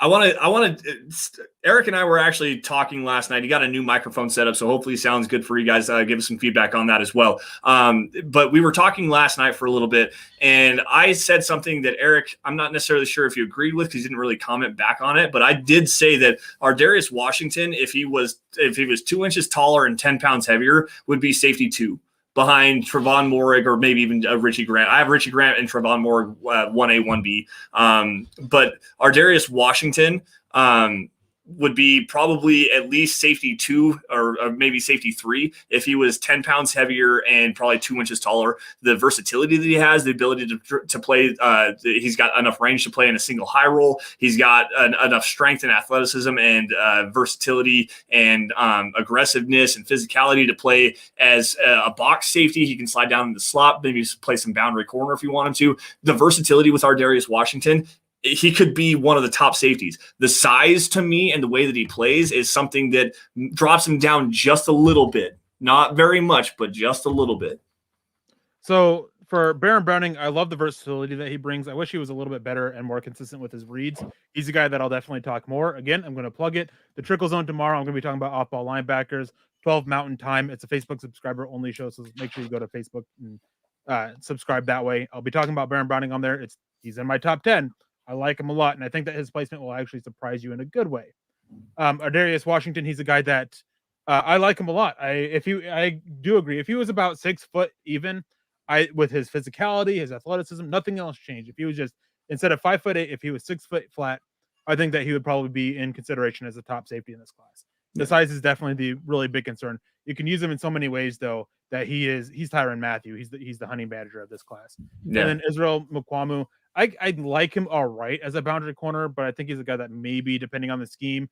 Speaker 1: want to. Eric and I were actually talking last night. He got a new microphone set up, so hopefully it sounds good for you guys. Give us some feedback on that as well. But we were talking last night for a little bit, and I said something that Eric, I'm not necessarily sure if you agreed with because he didn't really comment back on it. But I did say that Ardarius Washington, if he was 2 inches taller and 10 pounds heavier, would be safety 2. Behind Trevon Moehrig or maybe even Richie Grant. I have Richie Grant and Trevon Moehrig 1A, 1B. But Ardarius Washington would be probably at least safety 2 or maybe safety 3 if he was 10 pounds heavier and probably 2 inches taller. The versatility that he has, the ability to play, he's got enough range to play in a single high roll. He's got enough strength and athleticism and versatility and aggressiveness and physicality to play as a box safety. He can slide down in the slot, maybe play some boundary corner if you want him to. The versatility with Ardarius Washington, he could be one of the top safeties. The size to me and the way that he plays is something that drops him down just a little bit. Not very much, but just a little bit.
Speaker 2: So for Baron Browning, I love the versatility that he brings. I wish he was a little bit better and more consistent with his reads. He's a guy that I'll definitely talk more. Again, I'm going to plug it. The Trickel Zone tomorrow, I'm going to be talking about off-ball linebackers, 12 Mountain Time. It's a Facebook subscriber only show, so make sure you go to Facebook and subscribe that way. I'll be talking about Baron Browning on there. He's in my top 10. I like him a lot, and I think that his placement will actually surprise you in a good way. Ardarius Washington, he's a guy that I like him a lot. I do agree. If he was about 6 foot even, with his physicality, his athleticism, nothing else changed. If he was just instead of 5'8", if he was 6 foot flat, I think that he would probably be in consideration as a top safety in this class. The size is definitely the really big concern. You can use him in so many ways, though, that he's Tyrann Mathieu. He's the honey badger of this class. Yeah. And then Israel Mukwamu, I like him all right as a boundary corner, but I think he's a guy that maybe, depending on the scheme,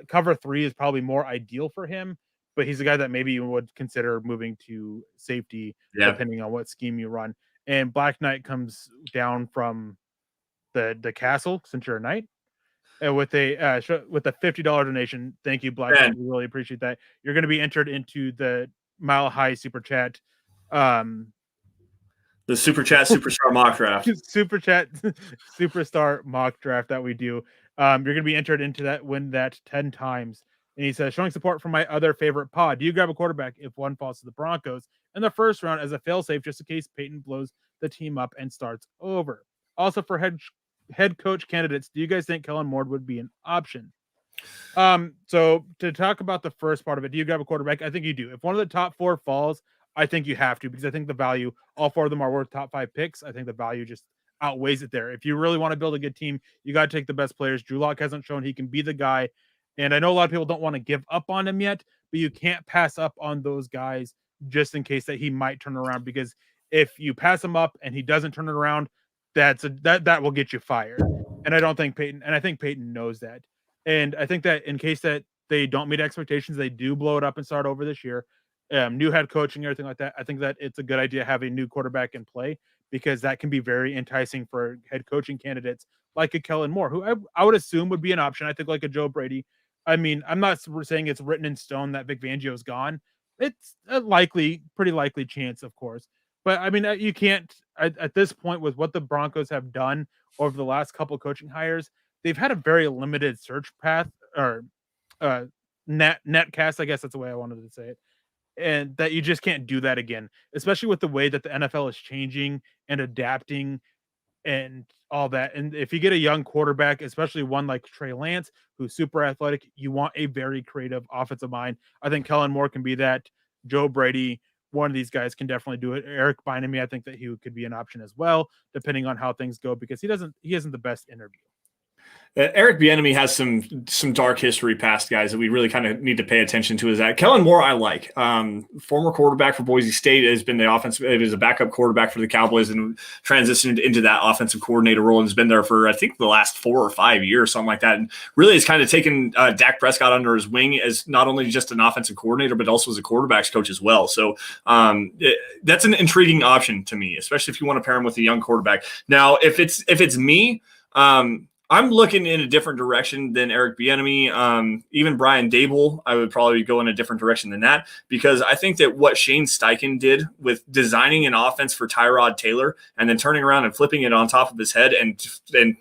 Speaker 2: cover 3 is probably more ideal for him. But he's a guy that maybe you would consider moving to safety, depending on what scheme you run. And Black Knight comes down from the castle, since you're a knight. And with a $50 donation, thank you, Black Knight. We really appreciate that. You're going to be entered into the Mile High Super Chat.
Speaker 1: The Super Chat Superstar Mock Draft.
Speaker 2: Super Chat Superstar Mock Draft that we do. You're going to be entered into that, win that 10 times. And he says, showing support for my other favorite pod. Do you grab a quarterback if one falls to the Broncos in the first round as a failsafe, just in case Peyton blows the team up and starts over? Also, for head coach candidates, do you guys think Kellen Moore would be an option? So to talk about the first part of it, do you grab a quarterback? I think you do. If one of the top 4 falls, I think you have to, because I think the value, all 4 of them are worth top 5 picks. I think the value just outweighs it there. If you really want to build a good team, you got to take the best players. Drew Lock hasn't shown he can be the guy. And I know a lot of people don't want to give up on him yet, but you can't pass up on those guys just in case that he might turn around, because if you pass him up and he doesn't turn it around, that will get you fired. And I think Peyton knows that. And I think that in case that they don't meet expectations, they do blow it up and start over this year. New head coaching, everything like that. I think that it's a good idea to have a new quarterback in play, because that can be very enticing for head coaching candidates like a Kellen Moore, who I would assume would be an option. I think like a Joe Brady. I mean, I'm not saying it's written in stone that Vic Fangio is gone. It's a pretty likely chance, of course. But I mean, you can't at this point, with what the Broncos have done over the last couple of coaching hires, they've had a very limited search path, or net cast. I guess that's the way I wanted to say it. And that you just can't do that again, especially with the way that the NFL is changing and adapting and all that. And if you get a young quarterback, especially one like Trey Lance, who's super athletic, you want a very creative offensive mind. I think Kellen Moore can be that. Joe Brady, one of these guys, can definitely do it. Eric Bieniemy, I think that he could be an option as well, depending on how things go, because he isn't the best interview.
Speaker 1: Eric Bieniemy has some dark history past, guys, that we really kind of need to pay attention to. Is that Kellen Moore? I like former quarterback for Boise State, has been the offensive. It was a backup quarterback for the Cowboys and transitioned into that offensive coordinator role, and has been there for I think the last 4 or 5 years, something like that. And really has kind of taken Dak Prescott under his wing as not only just an offensive coordinator, but also as a quarterbacks coach as well. So that's an intriguing option to me, especially if you want to pair him with a young quarterback. Now, if it's me. I'm looking in a different direction than Eric Bieniemy. Even Brian Dable, I would probably go in a different direction than that, because I think that what Shane Steichen did with designing an offense for Tyrod Taylor and then turning around and flipping it on top of his head and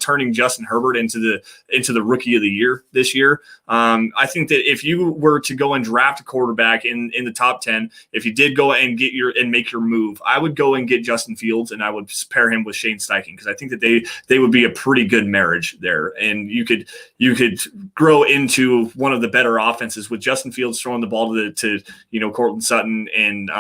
Speaker 1: turning Justin Herbert into the rookie of the year this year. I think that if you were to go and draft a quarterback in the top 10, if you did go and make your move, I would go and get Justin Fields and I would pair him with Shane Steichen, because I think that they would be a pretty good marriage there, and you could grow into one of the better offenses with Justin Fields throwing the ball to Cortland Sutton and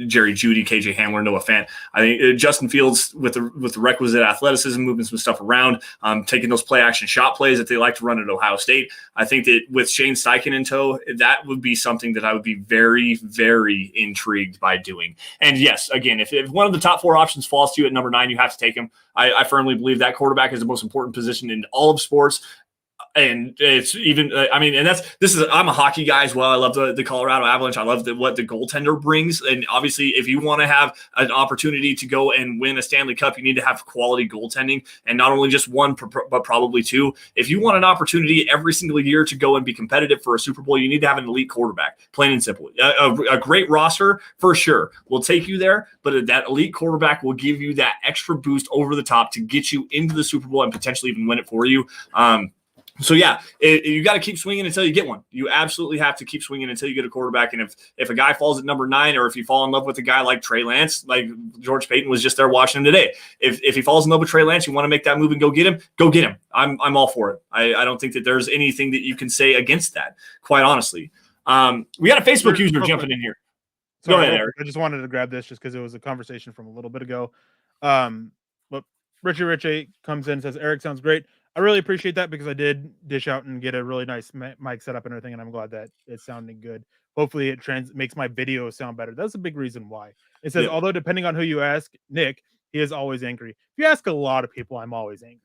Speaker 1: Jerry Jeudy, KJ Hamler, Noah Fant. I think Justin Fields with the requisite athleticism, moving some stuff around, taking those play action shot plays that they like to run at Ohio State. I think that with Shane Steichen in tow, that would be something that I would be very, very intrigued by doing. And yes, again, if one of the top 4 options falls to you at number 9, you have to take him. I firmly believe that quarterback is the most important position in all of sports. And it's even, I'm a hockey guy as well. I love the Colorado Avalanche. I love what the goaltender brings. And obviously, if you want to have an opportunity to go and win a Stanley Cup, you need to have quality goaltending, and not only just one, but probably 2. If you want an opportunity every single year to go and be competitive for a Super Bowl, you need to have an elite quarterback, plain and simple. A great roster, for sure, will take you there, but that elite quarterback will give you that extra boost over the top to get you into the Super Bowl and potentially even win it for you. So yeah, you got to keep swinging until you get one. You absolutely have to keep swinging until you get a quarterback. And if a guy falls at number 9, or if you fall in love with a guy like Trey Lance, like George Payton was just there watching him today, if he falls in love with Trey Lance, you want to make that move and go get him. Go get him. I'm all for it. I don't think that there's anything that you can say against that. Quite honestly, we got a Facebook user jumping in here.
Speaker 2: Sorry,
Speaker 1: go ahead, Eric.
Speaker 2: I just wanted to grab this just because it was a conversation from a little bit ago. But Richie comes in and says, Eric sounds great. I really appreciate that because I did dish out and get a really nice mic setup and everything, and I'm glad that it's sounding good. Hopefully, it makes my video sound better. That's a big reason why. It says, although depending on who you ask, Nick, he is always angry. If you ask a lot of people, I'm always angry.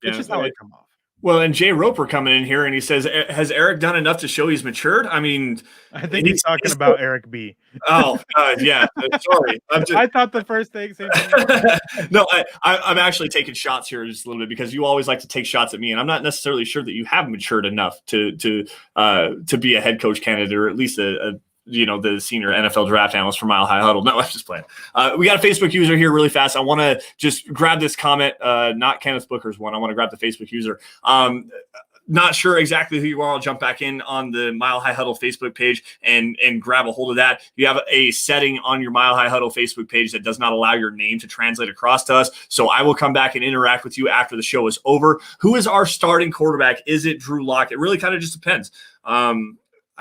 Speaker 2: It's just how I come off.
Speaker 1: Well, and Jay Roper coming in here and he says, has Eric done enough to show he's matured? I mean,
Speaker 2: I think he's talking about Eric B.
Speaker 1: Oh, yeah. Sorry.
Speaker 2: I thought the first thing. Same thing.
Speaker 1: No, I'm actually taking shots here just a little bit because you always like to take shots at me, and I'm not necessarily sure that you have matured enough to be a head coach candidate, or at least the senior NFL draft analyst for Mile High Huddle. No, I'm just playing. We got a Facebook user here really fast. I want to just grab this comment, not Kenneth Booker's one. I want to grab the Facebook user. Not sure exactly who you are. I'll jump back in on the Mile High Huddle Facebook page and grab a hold of that. You have a setting on your Mile High Huddle Facebook page that does not allow your name to translate across to us. So I will come back and interact with you after the show is over. Who is our starting quarterback? Is it Drew Lock? It really kind of just depends.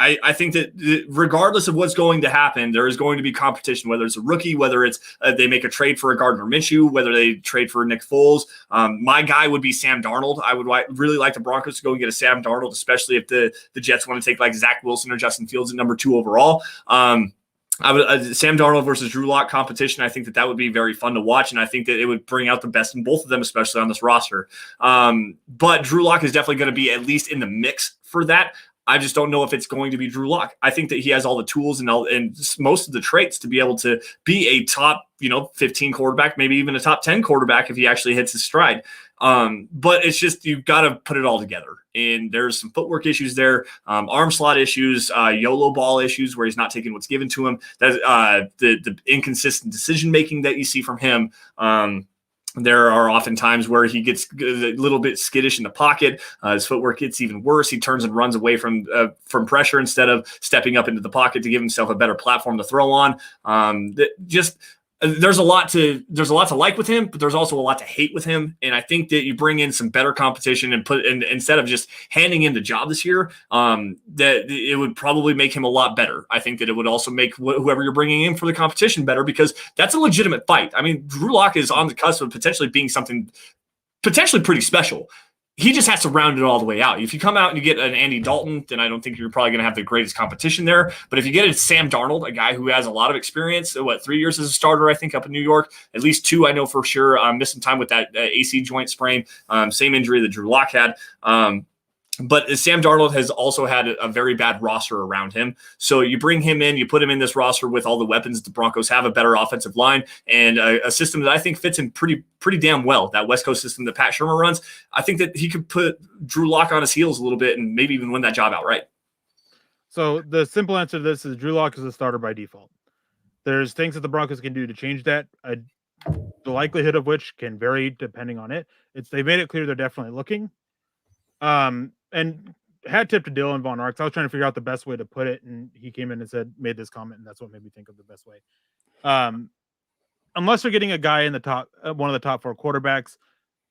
Speaker 1: I think that regardless of what's going to happen, there is going to be competition, whether it's a rookie, whether it's they make a trade for a Gardner Minshew, whether they trade for Nick Foles. My guy would be Sam Darnold. I would really like the Broncos to go and get a Sam Darnold, especially if the Jets want to take like Zach Wilson or Justin Fields at number 2 overall. Sam Darnold versus Drew Lock competition. I think that would be very fun to watch, and I think that it would bring out the best in both of them, especially on this roster. But Drew Lock is definitely going to be at least in the mix for that. I just don't know if it's going to be Drew Lock. I think that he has all the tools and most of the traits to be able to be a top, 15 quarterback, maybe even a top 10 quarterback if he actually hits his stride. But it's just, you've got to put it all together. And there's some footwork issues there, arm slot issues, YOLO ball issues where he's not taking what's given to him. That the inconsistent decision-making that you see from him. There are often times where he gets a little bit skittish in the pocket. His footwork gets even worse. He turns and runs away from pressure instead of stepping up into the pocket to give himself a better platform to throw on. There's a lot to like with him, but there's also a lot to hate with him. And I think that you bring in some better competition and instead of just handing in the job this year, that it would probably make him a lot better. I think that it would also make whoever you're bringing in for the competition better, because that's a legitimate fight. I mean, Drew Lock is on the cusp of potentially being something potentially pretty special. He just has to round it all the way out. If you come out and you get an Andy Dalton, then I don't think you're probably going to have the greatest competition there. But if you get a Sam Darnold, a guy who has a lot of experience, 3 years as a starter, I think, up in New York, at least 2, I know for sure, missing time with that AC joint sprain, same injury that Drew Lock had. But Sam Darnold has also had a very bad roster around him. So you bring him in, you put him in this roster with all the weapons the Broncos have, a better offensive line, and a system that I think fits in pretty damn well. That West Coast system that Pat Shurmur runs, I think that he could put Drew Lock on his heels a little bit and maybe even win that job outright.
Speaker 2: So the simple answer to this is Drew Lock is a starter by default. There's things that the Broncos can do to change that. The likelihood of which can vary depending on it. They made it clear they're definitely looking. And hat tip to Dylan Von Arx. I was trying to figure out the best way to put it, and he came in and made this comment, and that's what made me think of the best way. Unless they're getting a guy in the top, one of the top 4 quarterbacks,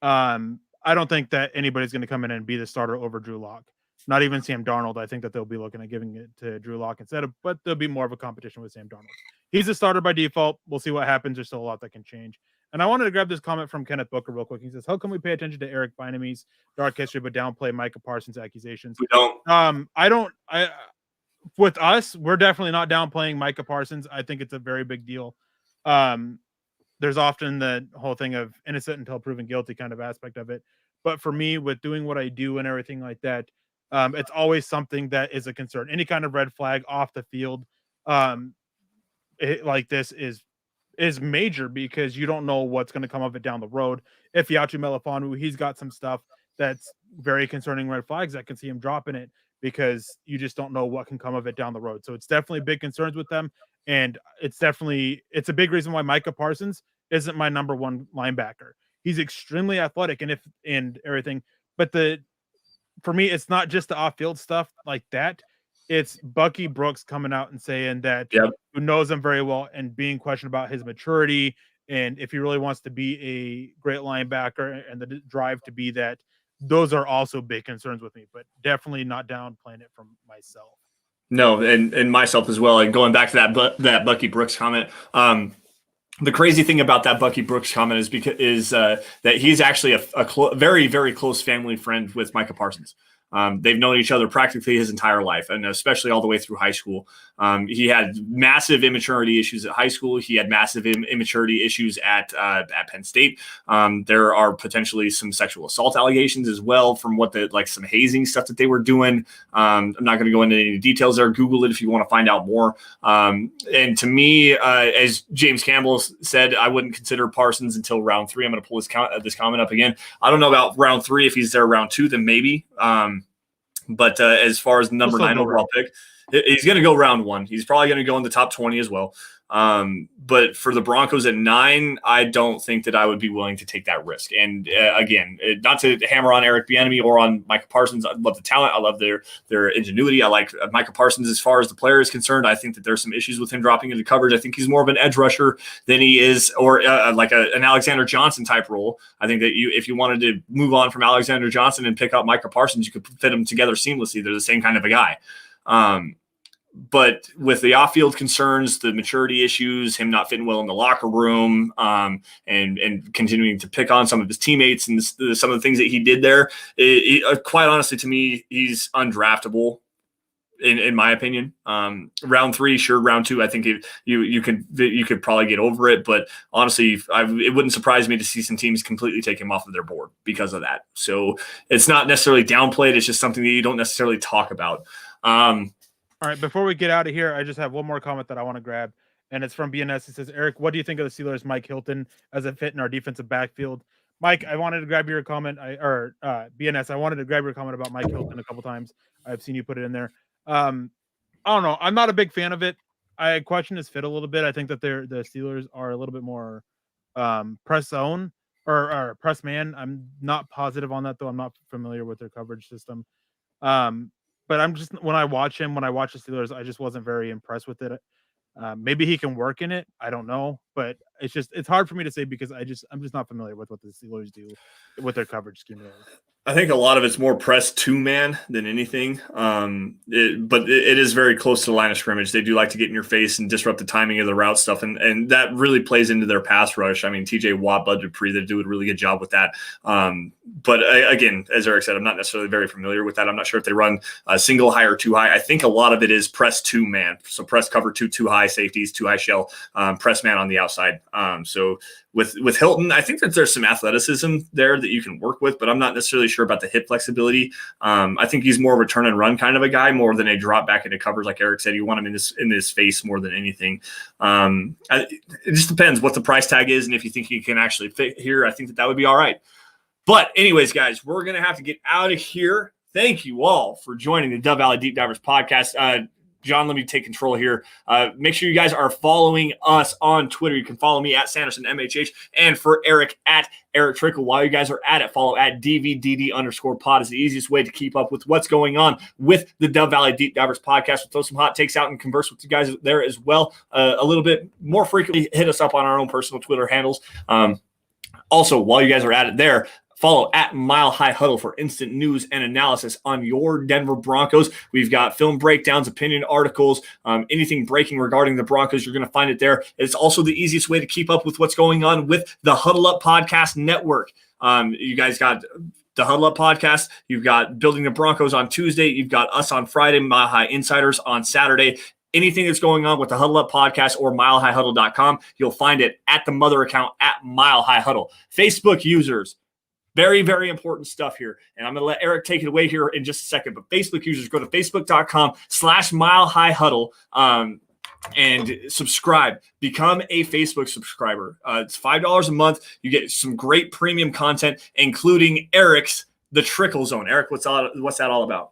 Speaker 2: I don't think that anybody's going to come in and be the starter over Drew Lock. Not even Sam Darnold. I think that they'll be looking at giving it to Drew Lock but there'll be more of a competition with Sam Darnold. He's a starter by default. We'll see what happens. There's still a lot that can change. And I wanted to grab this comment from Kenneth Booker real quick. He says, how can we pay attention to Eric Bieniemy's dark history but downplay Micah Parsons' accusations?
Speaker 1: We don't.
Speaker 2: With us, we're definitely not downplaying Micah Parsons. I think it's a very big deal. There's often the whole thing of innocent until proven guilty kind of aspect of it. But for me, with doing what I do and everything like that, it's always something that is a concern. Any kind of red flag off the field like this is major, because you don't know what's going to come of it down the road. If Yachu Melifanu, he's got some stuff that's very concerning red flags. I can see him dropping it because you just don't know what can come of it down the road. So it's definitely big concerns with them. And it's a big reason why Micah Parsons isn't my number 1 linebacker. He's extremely athletic and everything, but the for me, it's not just the off-field stuff like that. It's Bucky Brooks coming out and saying that
Speaker 1: Yep.
Speaker 2: who knows him very well and being questioned about his maturity and if he really wants to be a great linebacker and the drive to be that. Those are also big concerns with me, but definitely not downplaying it from myself.
Speaker 1: No, and myself as well. And going back to that Bucky Brooks comment, the crazy thing about that Bucky Brooks comment is that he's actually a very, very close family friend with Micah Parsons. They've known each other practically his entire life, and especially all the way through high school. He had massive immaturity issues at high school. He had massive immaturity issues at Penn State. There are potentially some sexual assault allegations as well from some hazing stuff that they were doing. I'm not going to go into any details there. Google it if you want to find out more. And to me, as James Campbell said, I wouldn't consider Parsons until round 3. I'm going to pull this comment up again. I don't know about round 3. If he's there round 2, then maybe. But as far as the number 9 overall pick, he's going to go round 1. He's probably going to go in the top 20 as well. But for the Broncos at 9, I don't think that I would be willing to take that risk. And again, not to hammer on Eric Bieniemy or on Micah Parsons. I love the talent. I love their ingenuity. I like Micah Parsons as far as the player is concerned. I think that there's some issues with him dropping into coverage. I think he's more of an edge rusher than he is, or like an Alexander Johnson type role. I think that if you wanted to move on from Alexander Johnson and pick up Micah Parsons, you could fit them together seamlessly. They're the same kind of a guy. But with the off-field concerns, the maturity issues, him not fitting well in the locker room, and continuing to pick on some of his teammates and some of the things that he did there, quite honestly, to me, he's undraftable. In my opinion, round 3, sure. Round 2, I think you could probably get over it. But honestly, it wouldn't surprise me to see some teams completely take him off of their board because of that. So it's not necessarily downplayed. It's just something that you don't necessarily talk about.
Speaker 2: All right, before we get out of here, I just have one more comment that I want to grab, and it's from BNS. It says, Eric, what do you think of the Steelers' Mike Hilton as a fit in our defensive backfield? Mike, I wanted to grab your comment, BNS, I wanted to grab your comment about Mike Hilton a couple times. I've seen you put it in there. I don't know. I'm not a big fan of it. I question his fit a little bit. I think that the Steelers are a little bit more press zone or press man. I'm not positive on that, though. I'm not familiar with their coverage system. But I'm just when I watch the Steelers, I just wasn't very impressed with it. Maybe he can work in it. I don't know, but it's hard for me to say because I'm just not familiar with what the Steelers do with their coverage scheme.
Speaker 1: I think a lot of it's more press 2-man than anything. But it is very close to the line of scrimmage. They do like to get in your face and disrupt the timing of the route stuff. And that really plays into their pass rush. I mean, TJ Watt, Bud Dupree, they do a really good job with that. But again, as Eric said, I'm not necessarily very familiar with that. I'm not sure if they run a single high or 2 high. I think a lot of it is press 2-man. So press cover 2 high safeties, 2 high shell, press man on the outside. So with Hilton, I think that there's some athleticism there that you can work with, but I'm not necessarily sure about the hip flexibility. I think he's more of a turn and run kind of a guy more than a drop back into coverage. Like Eric said, you want him in this face more than anything. It just depends what the price tag is. And if you think he can actually fit here, I think that would be all right. But anyways, guys, we're going to have to get out of here. Thank you all for joining the Dove Valley Deep Divers podcast. John, let me take control here. Make sure you guys are following us on Twitter. You can follow me at Sanderson MHH and for Eric at Erick Trickel. While you guys are at it, follow at DVDD_pod is the easiest way to keep up with what's going on with the Dove Valley Deep Divers podcast. We'll throw some hot takes out and converse with you guys there as well. A little bit more frequently, hit us up on our own personal Twitter handles. Also, while you guys are at it there, follow at Mile High Huddle for instant news and analysis on your Denver Broncos. We've got film breakdowns, opinion articles, anything breaking regarding the Broncos. You're going to find it there. It's also the easiest way to keep up with what's going on with the Huddle Up Podcast Network. You guys got the Huddle Up Podcast. You've got Building the Broncos on Tuesday. You've got us on Friday, Mile High Insiders on Saturday. Anything that's going on with the Huddle Up Podcast or milehighhuddle.com, you'll find it at the mother account at Mile High Huddle. Facebook users, very, very important stuff here. And I'm going to let Eric take it away here in just a second. But Facebook users, go to facebook.com/milehighhuddle and subscribe. Become a Facebook subscriber. It's $5 a month. You get some great premium content, including Eric's The Trickel Zone. Eric, what's that all about?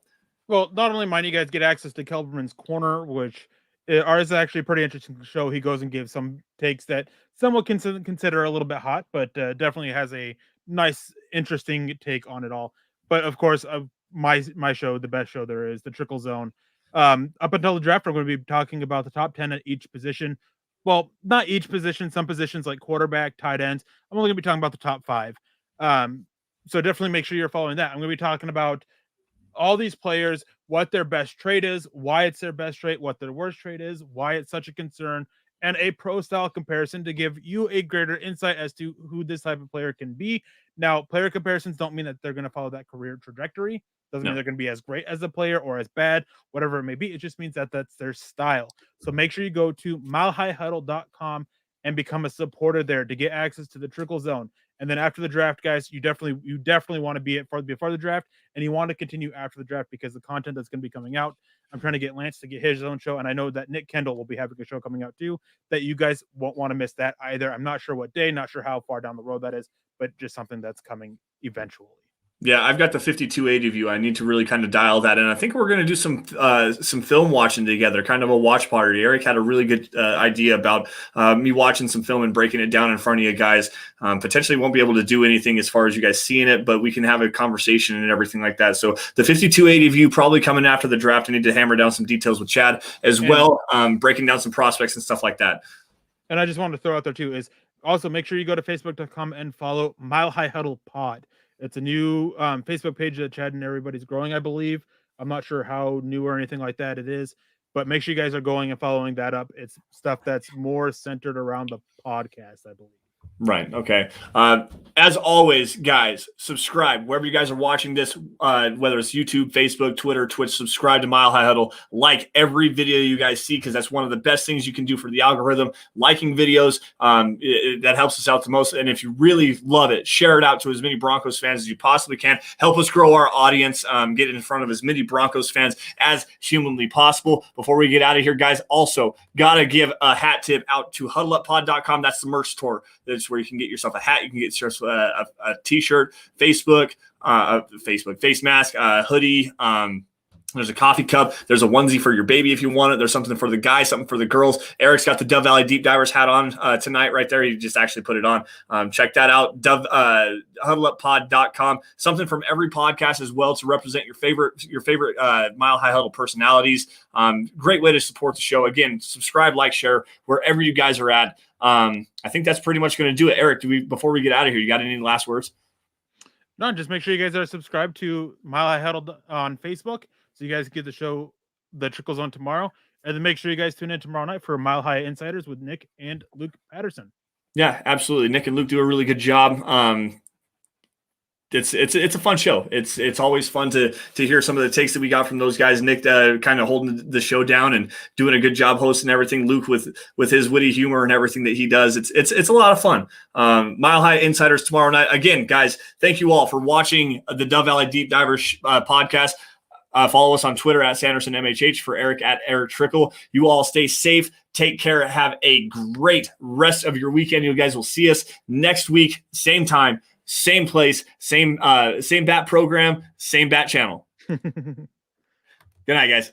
Speaker 2: Well, not only mine, you guys get access to Kelberman's Corner, which is actually a pretty interesting show. He goes and gives some takes that some will consider a little bit hot, but definitely has a nice, interesting take on it all. But of course, my show, the best show there is, the Trickle Zone. Up until the draft, we're going to be talking about the top 10 at each position. Well, not each position. Some positions like quarterback, tight ends. I'm only going to be talking about the top 5. So definitely make sure you're following that. I'm going to be talking about all these players, what their best trait is, why it's their best trait, what their worst trait is, why it's such a concern, and a pro style comparison to give you a greater insight as to who this type of player can be. Now, player comparisons don't mean that they're going to follow that career trajectory. Doesn't mean they're going to be as great as a player or as bad, whatever it may be. It just means that that's their style. So make sure you go to milehighhuddle.com and become a supporter there to get access to the Trickle Zone. And then after the draft, guys, you definitely want to be it before the draft, and you want to continue after the draft because the content that's going to be coming out. I'm trying to get Lance to get his own show, and I know that Nick Kendall will be having a show coming out too. That you guys won't want to miss that either. I'm not sure what day, not sure how far down the road that is, but just something that's coming eventually.
Speaker 1: Yeah, I've got the 5280 view. I need to really kind of dial that in. I think we're going to do some film watching together, kind of a watch party. Eric had a really good idea about me watching some film and breaking it down in front of you guys. Potentially won't be able to do anything as far as you guys seeing it, but we can have a conversation and everything like that. So the 5280 view probably coming after the draft. I need to hammer down some details with Chad as well, breaking down some prospects and stuff like that.
Speaker 2: And I just wanted to throw out there too is also make sure you go to facebook.com and follow Mile High Huddle Pod. It's a new Facebook page that Chad and everybody's growing, I believe. I'm not sure how new or anything like that it is, but make sure you guys are going and following that up. It's stuff that's more centered around the podcast, I believe.
Speaker 1: Right. Okay. As always, guys, subscribe wherever you guys are watching this, whether it's YouTube, Facebook, Twitter, Twitch. Subscribe to Mile High Huddle. Like every video you guys see because that's one of the best things you can do for the algorithm. Liking videos, that helps us out the most. And if you really love it, share it out to as many Broncos fans as you possibly can. Help us grow our audience. Get in front of as many Broncos fans as humanly possible. Before we get out of here, guys, also got to give a hat tip out to huddleuppod.com. That's the merch store. That's where you can get yourself a hat. You can get yourself a t-shirt, face mask, hoodie. There's a coffee cup. There's a onesie for your baby if you want it. There's something for the guys, something for the girls. Eric's got the Dove Valley Deep Divers hat on tonight right there. He just actually put it on. Check that out, huddleuppod.com. Something from every podcast as well to represent your favorite Mile High Huddle personalities. Great way to support the show. Again, subscribe, like, share, wherever you guys are at. I think that's pretty much going to do it. Eric, before we get out of here, you got any last words?
Speaker 2: No, just make sure you guys are subscribed to Mile High Huddle on Facebook so you guys get the show, the Trickle Zone, tomorrow. And then make sure you guys tune in tomorrow night for Mile High Insiders with Nick and Luke Patterson.
Speaker 1: Yeah, absolutely. Nick and Luke do a really good job. It's a fun show. It's always fun to hear some of the takes that we got from those guys. Nick kind of holding the show down and doing a good job hosting everything. Luke with his witty humor and everything that he does. It's a lot of fun. Mile High Insiders tomorrow night. Again, guys, thank you all for watching the Dove Valley Deep Divers podcast. Follow us on Twitter at Sanderson MHH, for Eric at Erick Trickel. You all stay safe. Take care. Have a great rest of your weekend. You guys will see us next week, same time, same place, same bat program, same bat channel. Good night, guys.